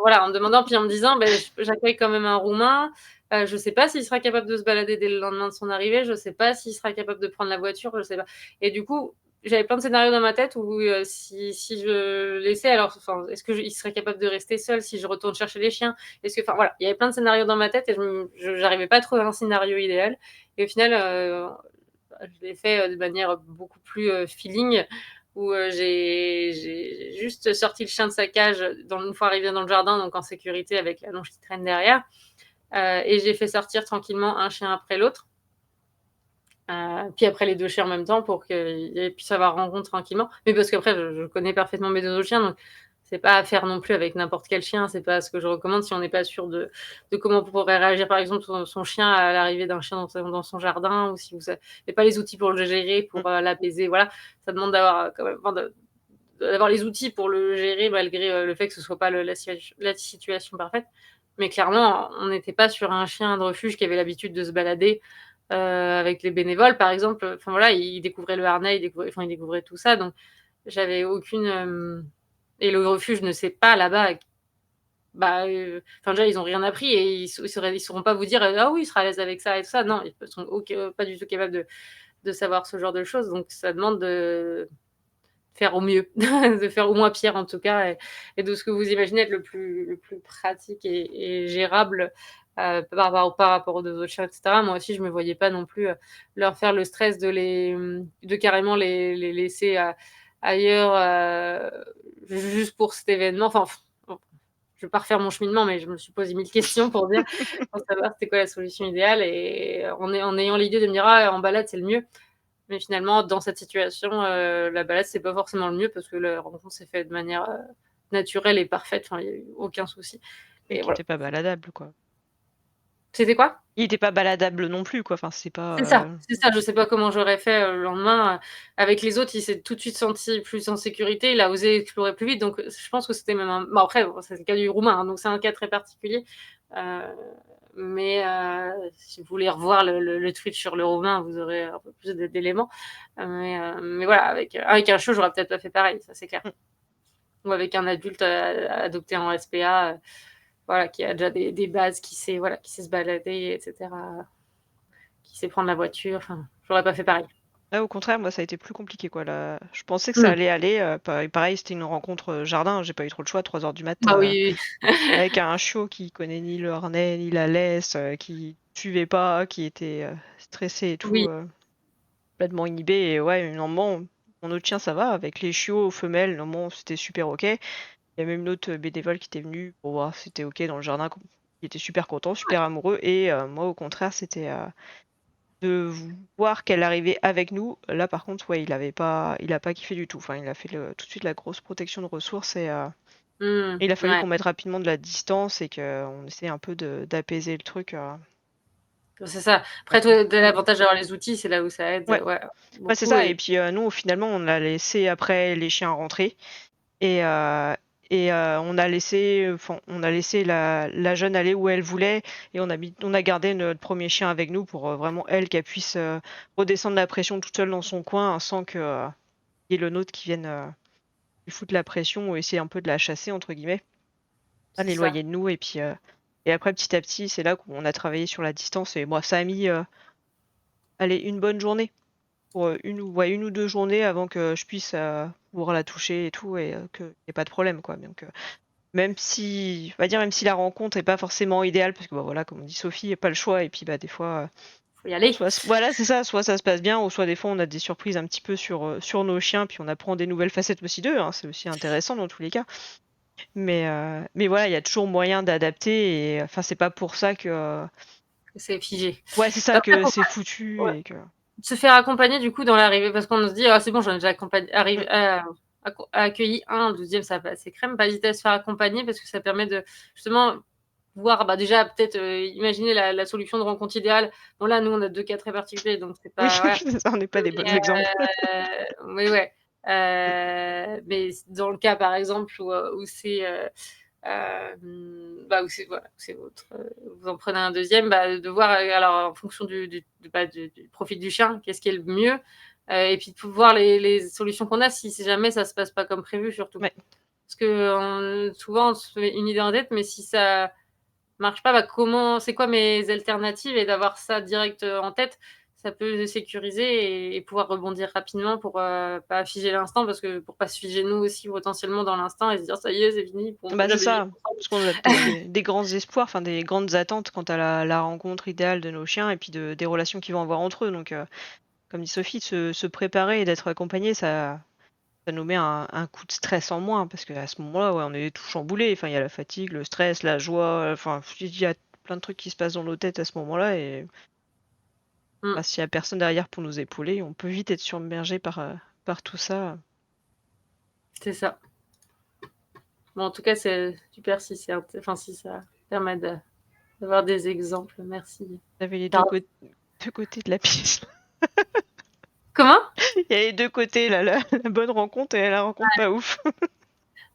voilà, en me demandant, puis en me disant: «Beh, j'accueille quand même un Roumain, je sais pas s'il sera capable de se balader dès le lendemain de son arrivée, je sais pas s'il sera capable de prendre la voiture, je sais pas». Et du coup, j'avais plein de scénarios dans ma tête où, si je laissais alors enfin, est-ce qu'il serait capable de rester seul si je retourne chercher les chiens? Est-ce que enfin voilà, il y avait plein de scénarios dans ma tête et j'arrivais pas à trouver un scénario idéal et au final, je l'ai fait, de manière beaucoup plus, feeling où, j'ai juste sorti le chien de sa cage une fois arrivé dans le jardin, donc en sécurité avec la longe qui traîne derrière, et j'ai fait sortir tranquillement un chien après l'autre, puis après les 2 chiens en même temps pour qu'ils puissent avoir rencontre tranquillement. Mais parce qu'après je connais parfaitement mes 2 autres chiens, donc c'est pas à faire non plus avec n'importe quel chien, c'est pas ce que je recommande si on n'est pas sûr de comment pourrait réagir, par exemple, son chien à l'arrivée d'un chien dans son jardin ou si vous avez pas les outils pour le gérer, Mmh, pour, l'apaiser, voilà. Ça demande d'avoir, quand même enfin d'avoir les outils pour le gérer malgré, le fait que ce soit pas la situation parfaite. Mais clairement, on n'était pas sur un chien de refuge qui avait l'habitude de se balader. avec les bénévoles, par exemple. Enfin voilà, ils découvraient le harnais, ils découvraient tout ça. Donc, j'avais aucune. Et le refuge ne sait pas là-bas. Bah, enfin déjà, ils ont rien appris et ils sauront pas vous dire ah oui, il sera à l'aise avec ça et tout ça. Non, ils sont pas du tout capables de savoir ce genre de choses. Donc, ça demande de faire au mieux, de faire au moins pire en tout cas, et de ce que vous imaginez être le plus pratique et gérable par rapport aux deux autres chiens, etc. Moi aussi, je me voyais pas non plus leur faire le stress de carrément les laisser ailleurs juste pour cet événement. Enfin, bon, je vais pas refaire mon cheminement, mais je me suis posé 1000 questions pour savoir c'était quoi la solution idéale, et en ayant l'idée de me dire ah, en balade c'est le mieux. Mais finalement, dans cette situation, la balade, c'est pas forcément le mieux parce que la rencontre s'est faite de manière naturelle et parfaite. Enfin, il n'y a eu aucun souci. Et Et qui voilà. était pas baladable, quoi. C'était quoi? Il était pas baladable non plus, quoi. Enfin, c'est pas. C'est ça, c'est ça. Je sais pas comment j'aurais fait le lendemain. Avec les autres, il s'est tout de suite senti plus en sécurité. Il a osé explorer plus vite. Donc, je pense que c'était même un. Bon, après, c'est le cas du roumain, hein, donc c'est un cas très particulier. Euh, mais si vous voulez revoir le tweet sur le roumain, vous aurez un peu plus d'éléments. Mais voilà, avec un chiot, j'aurais peut-être pas fait pareil, ça c'est clair. Mm. Ou avec un adulte adopté en SPA, voilà, qui a déjà des bases, voilà, qui sait se balader, etc., qui sait prendre la voiture. Enfin, j'aurais pas fait pareil. Là, au contraire, moi, ça a été plus compliqué, quoi. Là, je pensais que ça Mm. allait aller. Pareil, c'était une rencontre jardin. J'ai pas eu trop le choix. 3 heures du mat. Bah oui, oui. Avec un chiot qui connaît ni le harnais ni la laisse, qui suivait pas, qui était stressé et tout, Oui, complètement inhibé. Et ouais, normalement, mon autre chien, ça va. Avec les chiots femelles, normalement, c'était super ok. Il y a même une autre bénévole qui était venue pour voir si c'était ok dans le jardin. Il était super content, super amoureux. Et moi, au contraire, c'était de voir qu'elle arrivait avec nous. Là, par contre, ouais, il a pas kiffé du tout. Enfin, il a fait tout de suite la grosse protection de ressources et il a fallu ouais, qu'on mette rapidement de la distance et qu'on essaie un peu d'apaiser le truc. c'est ça. Après, Parce que- toi, l'avantage d'avoir les outils, c'est là où ça aide, Ouais, ouais, bah, c'est beaucoup. ça. Et puis nous, finalement, on a laissé après les chiens rentrer et, on a laissé, enfin, on a laissé la jeune aller où elle voulait et on a gardé notre premier chien avec nous pour vraiment elle qu'elle puisse redescendre la pression toute seule dans son coin sans que y ait le nôtre qui vienne lui foutre la pression ou essayer un peu de la chasser entre guillemets, à C'est ça. l'éloigner de nous et après petit à petit c'est là qu'on a travaillé sur la distance et moi ça a mis allez une bonne journée pour une ou deux journées avant que je puisse pouvoir la toucher et tout et qu'il n'y ait pas de problème quoi. Donc même si, on va dire même si la rencontre est pas forcément idéale parce que bah voilà comme on dit Sophie, il n'y a pas le choix et puis bah des fois Faut y aller. voilà c'est ça, soit ça se passe bien ou soit des fois on a des surprises un petit peu sur nos chiens puis on apprend des nouvelles facettes aussi d'eux, hein, c'est aussi intéressant dans tous les cas. Mais voilà, il y a toujours moyen d'adapter et enfin c'est pas pour ça que C'est figé. ouais c'est ça Après, que faut c'est foutu ouais. et que Se faire accompagner du coup dans l'arrivée, parce qu'on se dit ah c'est bon, j'en ai déjà Mm. accueilli un, le deuxième ça passe crème. Pas hésiter à se faire accompagner parce que ça permet de justement voir, bah déjà peut-être imaginer la solution de rencontre idéale. Bon là nous on a deux cas très particuliers donc c'est Oui, pas voilà. ça on n'est pas des bons exemples. Oui ouais. Mais dans le cas par exemple où c'est bah, où c'est voilà, c'est votre, vous en prenez un deuxième, bah, de voir alors en fonction du profil du chien, qu'est-ce qui est le mieux, et puis de voir les solutions qu'on a si jamais ça se passe pas comme prévu surtout. Ouais. Parce que souvent on se fait une idée en tête, mais si ça marche pas, bah, c'est quoi mes alternatives, et d'avoir ça direct en tête, ça peut sécuriser et pouvoir rebondir rapidement pour pas figer l'instant, parce que pour pas se figer nous aussi potentiellement dans l'instant et se dire ça y est, c'est fini, on pourra Bah c'est jamais vivre ça, ensemble. parce qu'on a des grands espoirs, enfin des grandes attentes quant à la rencontre idéale de nos chiens et puis des relations qu'ils vont avoir entre eux. Donc comme dit Sophie, de se préparer et d'être accompagné, ça nous met un coup de stress en moins parce qu'à ce moment-là, ouais, on est tout chamboulé. Enfin, il y a la fatigue, le stress, la joie. Enfin, il y a plein de trucs qui se passent dans nos têtes à ce moment-là. Et Mmh, bah, s'il y a personne derrière pour nous épauler, on peut vite être submergé par tout ça. c'est ça. Bon, en tout cas, c'est super si ça permet d'avoir des exemples. Merci. On avait les deux, Dar deux côtés de la pièce. Comment? Il y a les deux côtés, là, la bonne rencontre et la rencontre pas ouf.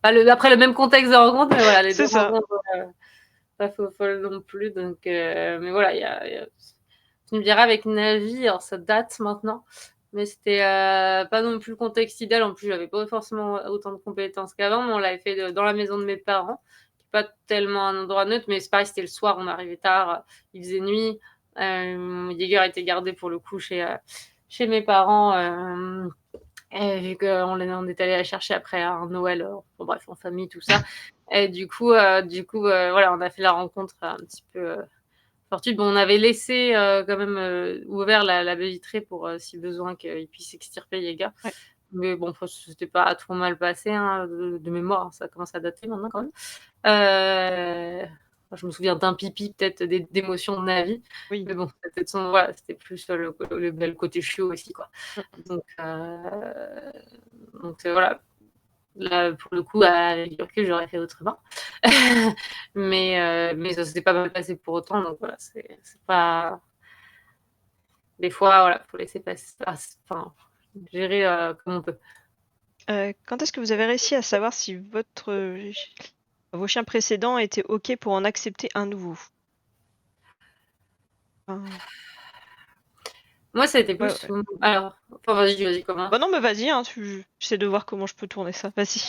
Bah, après le même contexte de rencontre, mais voilà, les 2 C'est ça. rencontres, pas folles non plus, donc mais voilà, il y a Tu me diras avec Navi, alors ça date maintenant, mais c'était pas non plus le contexte idéal. En plus, j'avais pas forcément autant de compétences qu'avant, mais on l'avait fait dans la maison de mes parents, qui est pas tellement un endroit neutre, mais c'est pareil, c'était le soir, on arrivait tard, il faisait nuit. Jaeger était gardé pour le coup chez mes parents, vu qu'on est allé la chercher après un Noël, bon, bref, en famille, tout ça. Et du coup, voilà, on a fait la rencontre un petit peu fortuite. Bon, on avait laissé quand même ouvert la baie vitrée pour, si besoin, qu'il puisse extirper Jaeger. Ouais. Mais bon, c'était pas trop mal passé, hein, de mémoire, ça commence à dater maintenant quand même. Je me souviens d'un pipi, peut-être d'émotions de Navi. Oui. Mais bon, voilà, c'était plus le côté chiot aussi, quoi. Donc voilà. Là, pour le coup, avec du recul, j'aurais fait autrement. mais ça s'était pas mal passé pour autant. Donc voilà, c'est pas. Des fois, voilà, faut laisser passer. Enfin, gérer comme on peut. Quand est-ce que vous avez réussi à savoir si vos chiens précédents étaient OK pour en accepter un nouveau? Enfin, Moi, ça a été ouais, plus. Alors, enfin, vas-y, comment. Bah non, mais vas-y, hein, j'essaie de voir comment je peux tourner ça. Vas-y.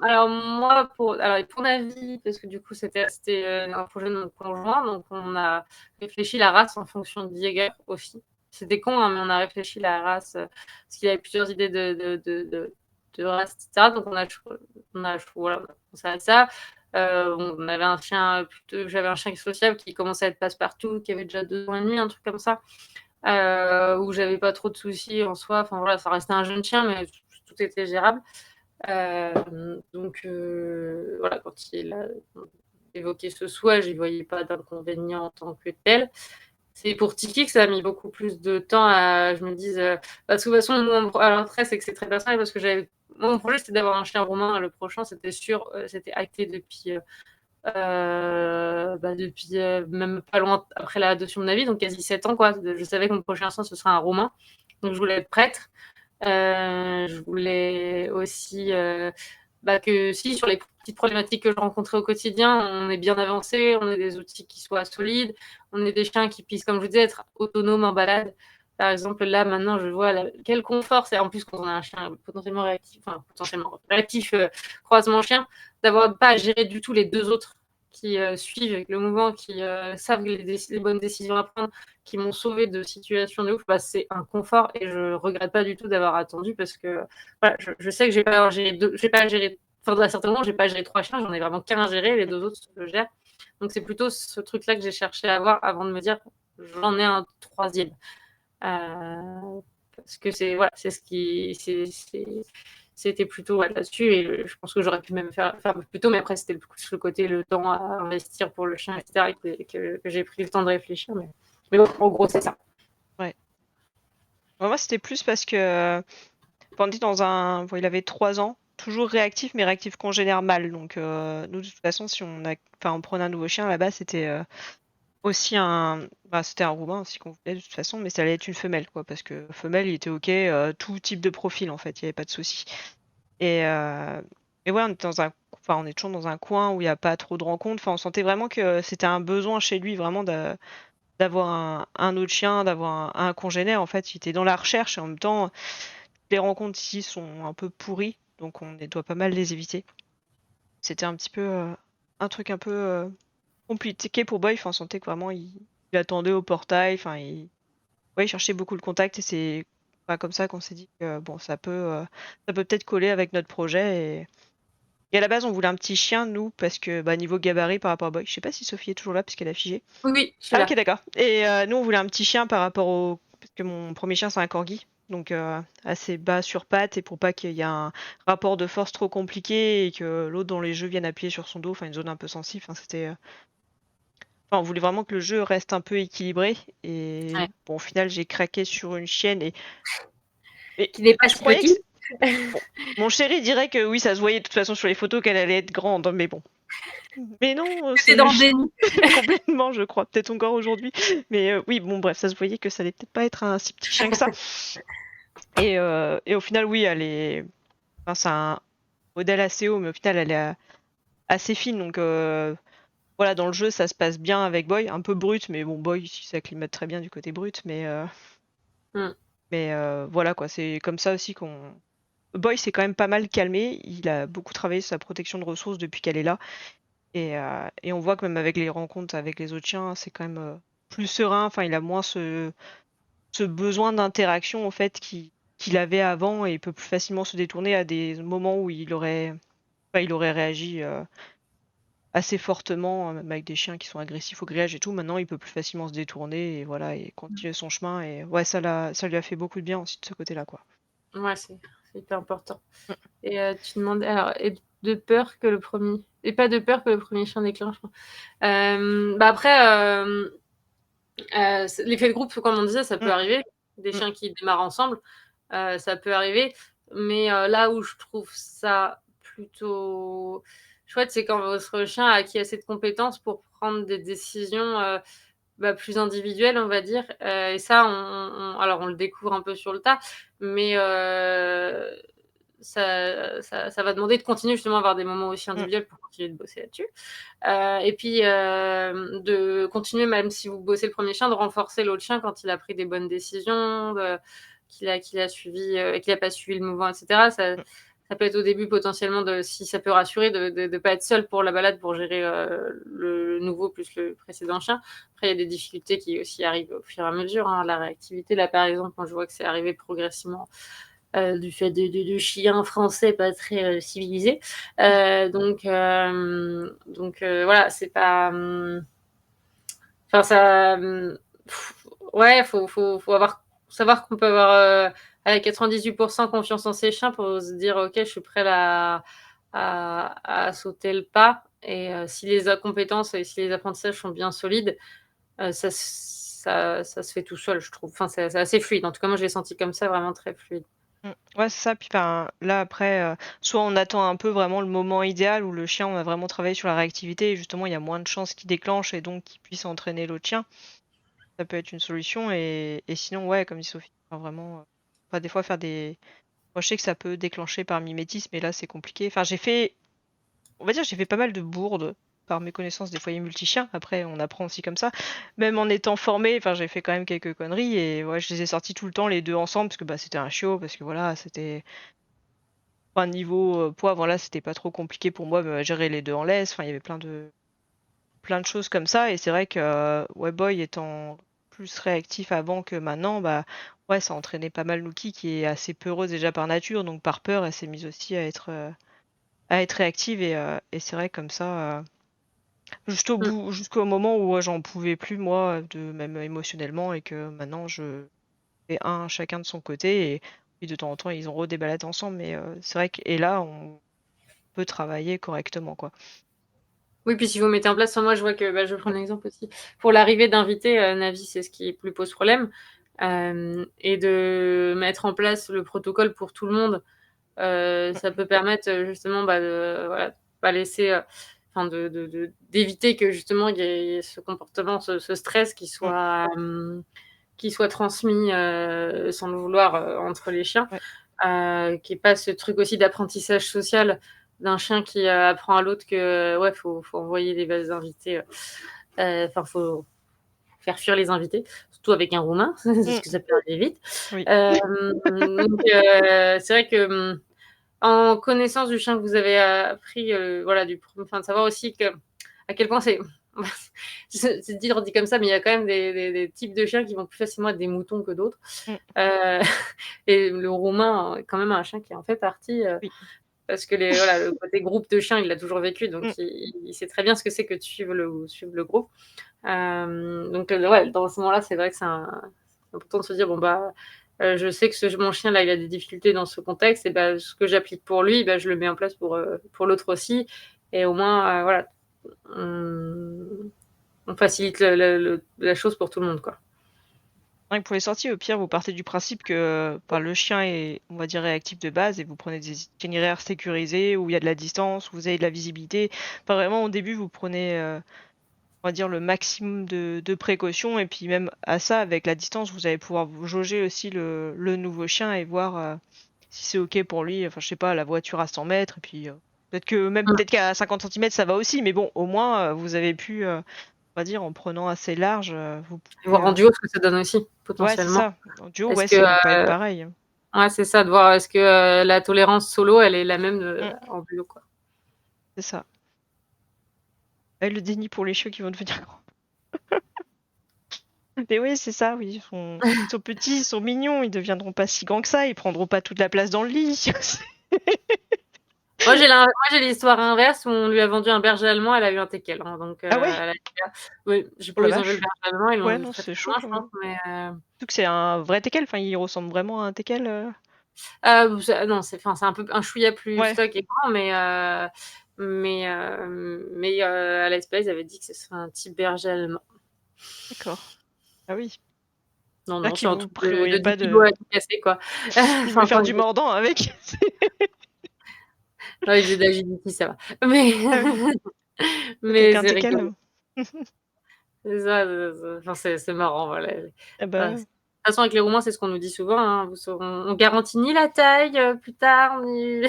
Alors moi, pour Navi, parce que du coup c'était un projet de mon conjoint, donc on a réfléchi la race en fonction de Jaeger aussi. C'était con, hein, mais on a réfléchi la race, parce qu'il avait plusieurs idées de race, etc. Donc voilà, on pensait à ça. On avait un chien j'avais un chien sociable qui commençait à être passe-partout, qui avait déjà 2 ans et demi, un truc comme ça, où j'avais pas trop de soucis en soi. Enfin voilà, ça restait un jeune chien, mais tout était gérable. Donc voilà, quand il a évoqué ce souhait, je n'y voyais pas d'inconvénient en tant que tel. C'est pour Tiki que ça a mis beaucoup plus de temps à je me dise. Parce que de toute façon, alors après, c'est que c'est très personnel parce que mon projet c'était d'avoir un chien roumain. Le prochain, c'était sûr, c'était acté depuis. Depuis même pas loin après l'adoption de Navi, donc quasi 7 ans, quoi. Je savais que mon prochain chien ce serait un roumain, donc je voulais être prête. Je voulais aussi que si sur les petites problématiques que je rencontrais au quotidien, on est bien avancé, on a des outils qui soient solides, on est des chiens qui puissent, comme je vous disais, être autonomes en balade. Par exemple, là, maintenant, je vois quel confort c'est, en plus, quand on a un chien potentiellement réactif, croisement chien, d'avoir pas à gérer du tout les deux autres qui suivent le mouvement, qui savent les bonnes décisions à prendre, qui m'ont sauvé de situations de ouf. C'est un confort et je regrette pas du tout d'avoir attendu parce que voilà, je sais que j'ai pas à gérer, enfin, à certains moments, j'ai pas à gérer 3 chiens, j'en ai vraiment qu'un à gérer, les 2 autres je gère. Donc c'est plutôt ce truc-là que j'ai cherché à avoir avant de me dire j'en ai un troisième. Parce que voilà, c'est ce qui c'était plutôt là-dessus et je pense que j'aurais pu même faire plus tôt, mais après c'était le côté le temps à investir pour le chien, etc., que j'ai pris le temps de réfléchir, mais bon, en gros c'est ça. Ouais. Moi, c'était plus parce que Pandy, il avait 3 ans, toujours réactif, mais réactif qu'on génère mal. Donc, nous, de toute façon, si on prenait un nouveau chien, là-bas, c'était aussi c'était un roumain, si qu'on voulait, de toute façon, mais ça allait être une femelle, quoi, parce que femelle, il était OK, tout type de profil, en fait, il n'y avait pas de souci. Et ouais, on est toujours dans un coin où il n'y a pas trop de rencontres. Enfin, on sentait vraiment que c'était un besoin chez lui, vraiment, d'avoir un autre chien, d'avoir un congénère. En fait, il était dans la recherche et en même temps, les rencontres ici sont un peu pourries, donc on doit pas mal les éviter. C'était un petit peu un truc un peu compliqué pour Boy. Enfin, on sentait que vraiment il attendait au portail. Enfin, il cherchait beaucoup le contact et c'est pas comme ça qu'on s'est dit que bon, ça peut peut-être coller avec notre projet. Et à la base, on voulait un petit chien, nous, parce que niveau gabarit par rapport à Boy. Je sais pas si Sophie est toujours là parce qu'elle a figé. Oui, je suis Ah là. ok, d'accord. Et nous, on voulait un petit chien par rapport au... Parce que mon premier chien, c'est un corgi. Donc assez bas sur pattes et pour pas qu'il y ait un rapport de force trop compliqué et que l'autre dans les jeux vienne appuyer sur son dos, enfin une zone un peu sensible. Enfin, on voulait vraiment que le jeu reste un peu équilibré. Et Ouais. bon, au final, j'ai craqué sur une chienne et Qui n'est pas je si croyais que petit. bon, mon chéri dirait que oui, ça se voyait de toute façon sur les photos qu'elle allait être grande, mais bon. Mais non, C'était dans le déni. complètement, je crois, peut-être encore aujourd'hui. Mais oui, bon, bref, ça se voyait que ça allait peut-être pas être un si petit chien que ça. Et au final, oui, enfin, c'est un modèle assez haut, mais au final, elle est assez fine. Donc, voilà, dans le jeu, ça se passe bien avec Boy, un peu brut, mais bon, Boy, il s'acclimate très bien du côté brut, Mm. mais voilà quoi, c'est comme ça aussi qu'on. Boy s'est quand même pas mal calmé, il a beaucoup travaillé sur sa protection de ressources depuis qu'elle est là, et on voit que même avec les rencontres avec les autres chiens, c'est quand même plus serein, enfin, il a moins ce besoin d'interaction en fait qu'il avait avant, et il peut plus facilement se détourner à des moments où il aurait réagi assez fortement, même avec des chiens qui sont agressifs au grillage et tout. Maintenant, il peut plus facilement se détourner et voilà, et continuer son chemin. Et ouais, ça lui a fait beaucoup de bien aussi de ce côté-là, quoi. Ouais, c'est hyper important. Mm. Et tu demandais, alors, et de peur que le premier, et pas de peur que le premier chien déclenche. Bah après, l'effet de groupe, comme on disait, ça peut Mm. arriver. Des Mm. chiens qui démarrent ensemble, ça peut arriver. Mais là où je trouve ça plutôt chouette, c'est quand votre chien a acquis assez de compétences pour prendre des décisions plus individuelles, on va dire. Et ça, alors on le découvre un peu sur le tas, mais ça va demander de continuer justement à avoir des moments aussi Mm. individuels pour continuer de bosser là-dessus. Et puis de continuer, même si vous bossez le premier chien, de renforcer l'autre chien quand il a pris des bonnes décisions, qu'il a suivi, qu'il n'a pas suivi le mouvement, etc. Mm. Ça peut être au début potentiellement, si ça peut rassurer, de ne pas être seul pour la balade, pour gérer le nouveau plus le précédent chien. Après, il y a des difficultés qui aussi arrivent au fur et à mesure. Hein. La réactivité, là par exemple, moi je vois que c'est arrivé progressivement du fait de chiens français pas très civilisés. Donc voilà, c'est pas. Enfin, ça. Ouais, faut savoir qu'on peut avoir avec 98% confiance en ses chiens pour se dire, ok, je suis prêt à sauter le pas. Et si les compétences et si les apprentissages sont bien solides, ça se fait tout seul, je trouve. Enfin, c'est assez fluide. En tout cas, moi, je l'ai senti comme ça, vraiment très fluide. Mm. Ouais, c'est ça. Puis ben, là, après, soit on attend un peu vraiment le moment idéal où le chien, on a vraiment travaillé sur la réactivité et justement, il y a moins de chances qu'il déclenche et donc qu'il puisse entraîner l'autre chien. Ça peut être une solution. Et sinon, ouais, comme dit Sophie, enfin, vraiment, des fois faire des. Moi, je sais que ça peut déclencher par mimétisme, mais là, c'est compliqué. Enfin, on va dire, j'ai fait pas mal de bourdes par mes connaissances des foyers multi-chiens. Après, on apprend aussi comme ça. Même en étant formé, enfin, j'ai fait quand même quelques conneries et ouais, je les ai sortis tout le temps, les deux ensemble, parce que bah, c'était un chiot, parce que voilà, c'était. Enfin, niveau poids, voilà, c'était pas trop compliqué pour moi de gérer les deux en laisse. Enfin, il y avait plein de choses comme ça. Et c'est vrai que Webboy étant plus réactif avant que maintenant, bah ouais, ça entraînait pas mal Nuki qui est assez peureuse déjà par nature, donc par peur, elle s'est mise aussi à être réactive et c'est vrai comme ça, Mm. jusqu'au moment où j'en pouvais plus moi, de même émotionnellement, et que maintenant je fais un chacun de son côté et puis de temps en temps ils ont des balades ensemble, mais c'est vrai que et là on peut travailler correctement quoi. Oui, puis si vous mettez en place, moi je vois que, je vais prendre un exemple aussi. Pour l'arrivée d'invités, Navi, c'est ce qui lui pose problème. Et de mettre en place le protocole pour tout le monde, ça peut permettre justement de voilà, pas laisser, enfin d'éviter que justement il y ait ce comportement, ce stress Mm. qui soit transmis sans le vouloir entre les chiens. Ouais. Qu'il n'y ait pas ce truc aussi d'apprentissage social d'un chien qui apprend à l'autre que ouais, faut envoyer les invités. Enfin, faut faire fuir les invités, surtout avec un roumain, parce Mm. que ça peut arriver vite. Oui. Donc, c'est vrai que en connaissance du chien que vous avez appris, voilà, enfin, de savoir aussi que à quel point c'est dit comme ça, mais il y a quand même des types de chiens qui vont plus facilement être des moutons que d'autres. Mm. Euh, et le roumain, est quand même un chien qui en fait partie, Oui. parce que voilà, le côté groupe de chiens, il l'a toujours vécu, donc Mm. il sait très bien ce que c'est que de suivre le groupe. Donc, ouais, dans ce moment-là, c'est vrai que c'est important de se dire, bon, je sais que mon chien, là, il a des difficultés dans ce contexte, et ce que j'applique pour lui, je le mets en place pour l'autre aussi. Et au moins, voilà, on facilite la chose pour tout le monde, quoi. Rien que pour les sorties, au pire, vous partez du principe que le chien est, on va dire, réactif de base et vous prenez des itinéraires sécurisés où il y a de la distance, où vous avez de la visibilité. Enfin, vraiment, au début, vous prenez, on va dire, le maximum de précautions et puis même à ça, avec la distance, vous allez pouvoir vous jauger aussi le nouveau chien et voir si c'est OK pour lui. Enfin, je sais pas, la voiture à 100 mètres et puis Peut-être que même peut-être qu'à 50 cm ça va aussi, mais bon, au moins vous avez pu, on va dire, en prenant assez large, vous Voir pouvez. en duo ce que ça donne aussi, Ouais, c'est potentiellement. ça. En duo, Est-ce ouais, que, ça doit pas être pareil. ouais, c'est ça, de voir est-ce que la tolérance solo, elle est la même Mm, en duo, quoi. c'est ça. Ouais, le déni pour les chiots qui vont devenir grands. Mais oui, c'est ça, oui. Ils sont petits, ils sont mignons, ils deviendront pas si grands que ça, ils prendront pas toute la place dans le lit. Moi, j'ai l'histoire inverse où on lui a vendu un berger allemand, elle a eu un teckel, hein, donc Ah ouais? oui, je sais Oh pas où la ils ont vu le vache. berger allemand, ils l'ont Ouais, vu non, très, c'est très chaud loin, je quand même. pense, mais Surtout que c'est un vrai teckel, enfin, il ressemble vraiment à un teckel. non, c'est un peu un chouïa plus Ouais, stock et grand, mais à la SPA, ils avaient dit que ce serait un type berger allemand. d'accord. Ah oui. Non, J'espère non, c'est qu'ils un vous truc de prévoyez 10 pas kilos de. à tout casser, quoi. Ils voulaient Enfin, faire quand du mordant avec. non, il faisait de l'agility, ça va. Mais, Ah oui. Avec mais un c'est rigolo. teckel. C'est ça, enfin, c'est marrant, voilà. Ah Voilà. bah. De toute façon, avec les Roumains, c'est ce qu'on nous dit souvent, hein. On garantit ni la taille plus tard, ni,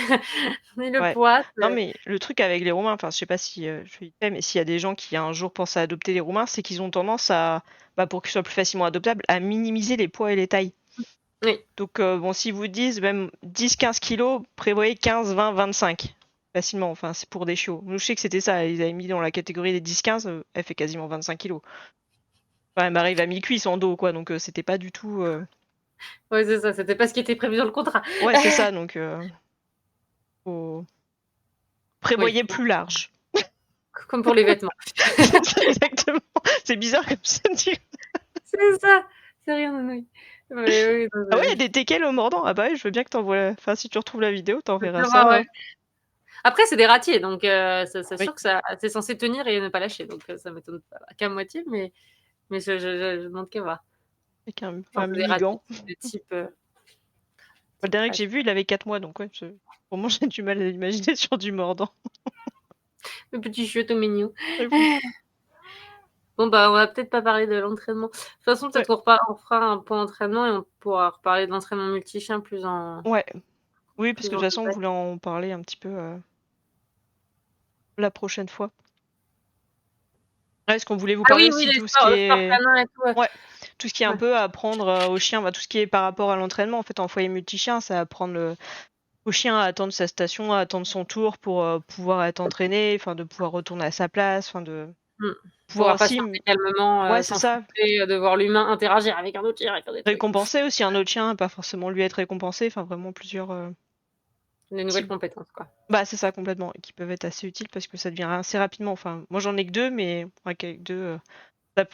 ni le Ouais. poids. Non, mais le truc avec les Roumains, enfin, je sais pas si je suis fait, mais s'il y a des gens qui un jour pensent à adopter les Roumains, c'est qu'ils ont tendance à, bah, pour qu'ils soient plus facilement adoptables, à minimiser les poids et les tailles. Oui, Donc, bon, s'ils vous disent même 10-15 kilos, prévoyez 15, 20, 25. Facilement, enfin, c'est pour des chiots. Nous, je sais que c'était ça, ils avaient mis dans la catégorie des 10-15, elle fait quasiment 25 kilos. Enfin, elle m'arrive à mi-cuisse en dos, quoi, donc c'était pas du tout. ouais, c'est ça. C'était pas ce qui était prévu dans le contrat. Ouais, c'est ça, donc faut... Oui, prévoyez plus large. comme pour les vêtements. C'est ça, exactement. C'est bizarre comme ça de dire. C'est ça. C'est rien, Nonoï. Mais oui, Ah ouais, il y a des teckels au mordant. Ah bah ouais, je veux bien que t'envoies. Enfin, si tu retrouves la vidéo, t'enverras ça. ouais. Après, c'est des râtiers, donc c'est Oui, sûr que c'est censé tenir et ne pas lâcher. Donc ça m'étonne pas qu'à moitié, mais je demande qu'à voir. avec un, Enfin, un c'est des râtiers mini-gant. de type, Le type dernier que j'ai râtier. vu, il avait 4 mois, donc ouais, pour moi, j'ai du mal à l'imaginer sur du mordant. Le petit chiot tout mignon. J'avoue. Bon, bah, on va peut-être pas parler de l'entraînement. De toute façon, peut-être Ouais. qu'on fera un point entraînement et on pourra reparler de l'entraînement multi-chien Ouais. Oui, parce plus que de en toute façon, on détail. voulait en parler un petit peu la prochaine fois. Ouais, est-ce qu'on voulait vous Ah parler oui, oui, aussi de tout ce qui le sport est. canin et tout. Ouais. Ouais, tout ce qui est un Ouais. peu à apprendre aux chiens, bah, tout ce qui est par rapport à l'entraînement. En fait, en foyer multi-chien, c'est apprendre au chien à attendre sa station, à attendre son tour pour pouvoir être entraîné, enfin de pouvoir retourner à sa place, enfin de Mm. pouvoir Pouvoir aussi, patienter calmement, ouais, c'est sans ça, flipper, de voir l'humain interagir avec un autre chien et faire des trucs. récompenser aussi un autre chien, pas forcément lui être récompensé, enfin vraiment plusieurs Des nouvelles types. compétences, quoi. Bah c'est ça complètement, et qui peuvent être assez utiles parce que ça devient assez rapidement. Enfin, moi j'en ai que deux, mais avec deux,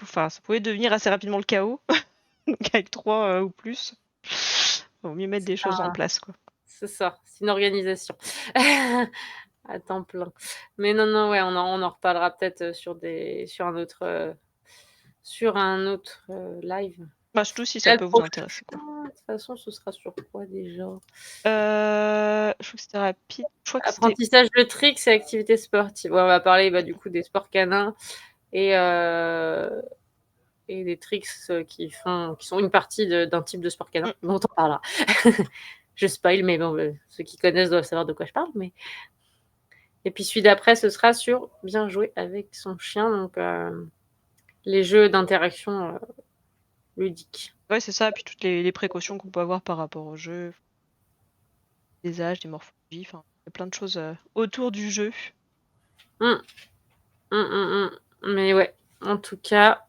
enfin, ça pouvait devenir assez rapidement le chaos. Donc avec trois ou plus, vaut mieux mettre des choses en place, quoi. C'est ça, c'est une organisation. À temps plein. Mais non, non, ouais, on en reparlera peut-être sur un autre live. Bah surtout si ça Là, le peut vous prochain, intéresser, quoi. de toute façon, ce sera sur quoi déjà? Je crois que c'était rapide. Je crois que c'était. Apprentissage de tricks et activités sportives. Ouais, on va parler du coup des sports canins et, euh, et des tricks qui sont une partie d'un type de sport canin. Mm. Dont on parlera. Je spoil, mais bon, ceux qui connaissent doivent savoir de quoi je parle. Mais... Et puis celui d'après, ce sera sur bien jouer avec son chien, donc les jeux d'interaction ludiques. Ouais, c'est ça, puis toutes les précautions qu'on peut avoir par rapport au jeu, des âges, des morphologies, enfin, il y a plein de choses autour du jeu. Hum, Mais ouais, en tout cas,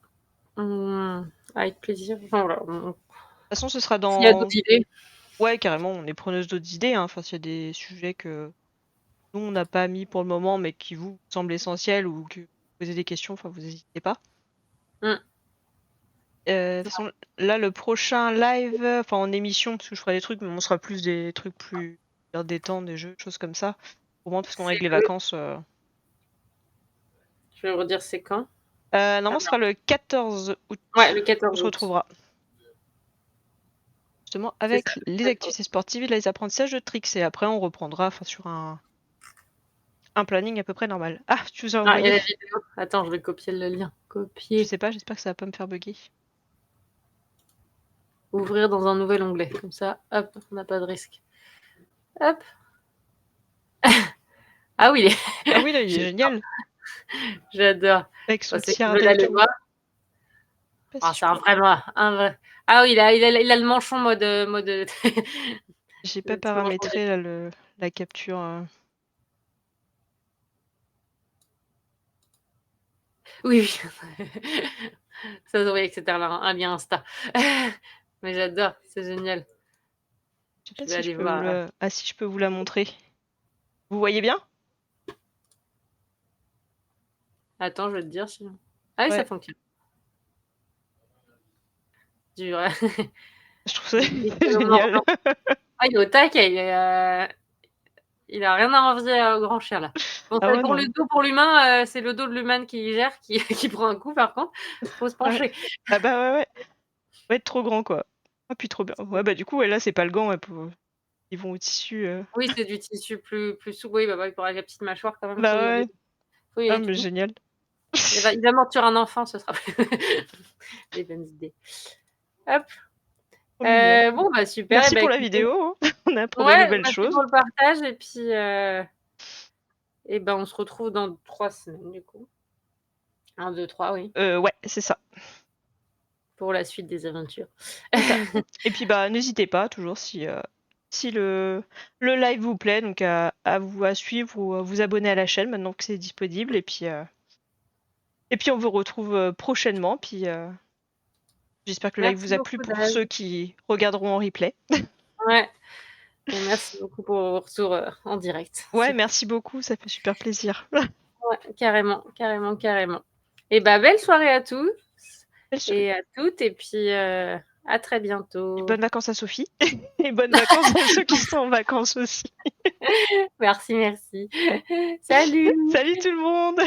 avec plaisir. Enfin, voilà, De toute façon, ce sera s'il y a dans. d'autres idées. Ouais, carrément, on est preneuse d'autres idées, hein. Enfin, s'il y a des sujets que nous, on n'a pas mis pour le moment, mais qui vous semblent essentiels ou que vous posez des questions, enfin, vous n'hésitez pas. Hum, De toute façon, là, le prochain live, enfin, en émission, parce que je ferai des trucs, mais on sera plus des trucs plus détente, des jeux, choses comme ça. Au moins, parce qu'on avec C'est les vacances. Je vais redire c'est quand. Normalement, ce sera le 14 août. Ouais, le On 14 se août. retrouvera. Justement C'est ça. avec les activités sportives et les apprentissages de tricks. Et après, on reprendra sur un planning à peu près normal. Ah, tu vous as Ah, il y a envoyé. la vidéo. Attends, je vais copier le lien. Je Copier. sais pas, j'espère que ça va pas me faire bugger. Ouvrir dans un nouvel onglet. Comme ça, hop, on n'a pas de risque. Hop. Ah oui, Ah oui, là, il est génial. j'adore. Avec Oh, son c'est tiare cool, là, le et tout. voir. Pas Ah, c'est sûr. un vrai. Ah oui, il a le manchon mode. J'ai pas Le petit manchon paramétré là, la capture. Oui, oui. Ça se voyait que c'était un lien Insta. Mais j'adore, c'est génial. Je sais pas Je vais si je aller peux vous voir. la... Ah si, je peux vous la montrer. Vous voyez bien? Attends, je vais te dire si. Ah oui, ça Ouais, fonctionne. Du vrai. je trouve ça Il est tellement génial. mordant. Ah, il est au taquet, il a rien à envier au grand chien là. Bon, Ah ouais, pour non. le dos, pour l'humain, c'est le dos de l'humain qui gère, qui prend un coup par contre. Faut se Ouais. pencher. Ah bah ouais, ouais. Va être trop grand quoi. Ah puis trop bien. Ouais bah du coup, ouais, là c'est pas le gant, ouais, ils vont au tissu. Oui, c'est du tissu plus souple. Oui, bah, pour la petite mâchoire quand même, Bah ouais. faut y Ah aller mais doucement. génial. Il va mentir un enfant, ce sera plus les bonnes idées. Hop. Trop mignon. Bon, bah, super et Merci bah, pour la écoutez, vidéo, hein. On apprend des ouais, nouvelles merci choses. pour le partage et ben, on se retrouve dans 3 semaines du coup. 1, 2, 3, oui, Ouais, c'est ça. pour la suite des aventures. C'est ça. Et puis bah n'hésitez pas toujours si le live vous plaît, donc à suivre ou à vous abonner à la chaîne maintenant que c'est disponible. Et puis on vous retrouve prochainement. Puis j'espère que le live Merci vous a plu beaucoup pour Daz. ceux qui regarderont en replay. Ouais et merci beaucoup pour vos retours, en direct. Ouais, C'est cool. merci beaucoup, ça fait super plaisir. Ouais, carrément, carrément, carrément et bah, belle soirée à tous et à toutes et puis, à très Et bientôt. bonnes vacances à Sophie. Et bonnes vacances à ceux qui sont en vacances aussi. Merci, merci. Salut! Salut tout le monde!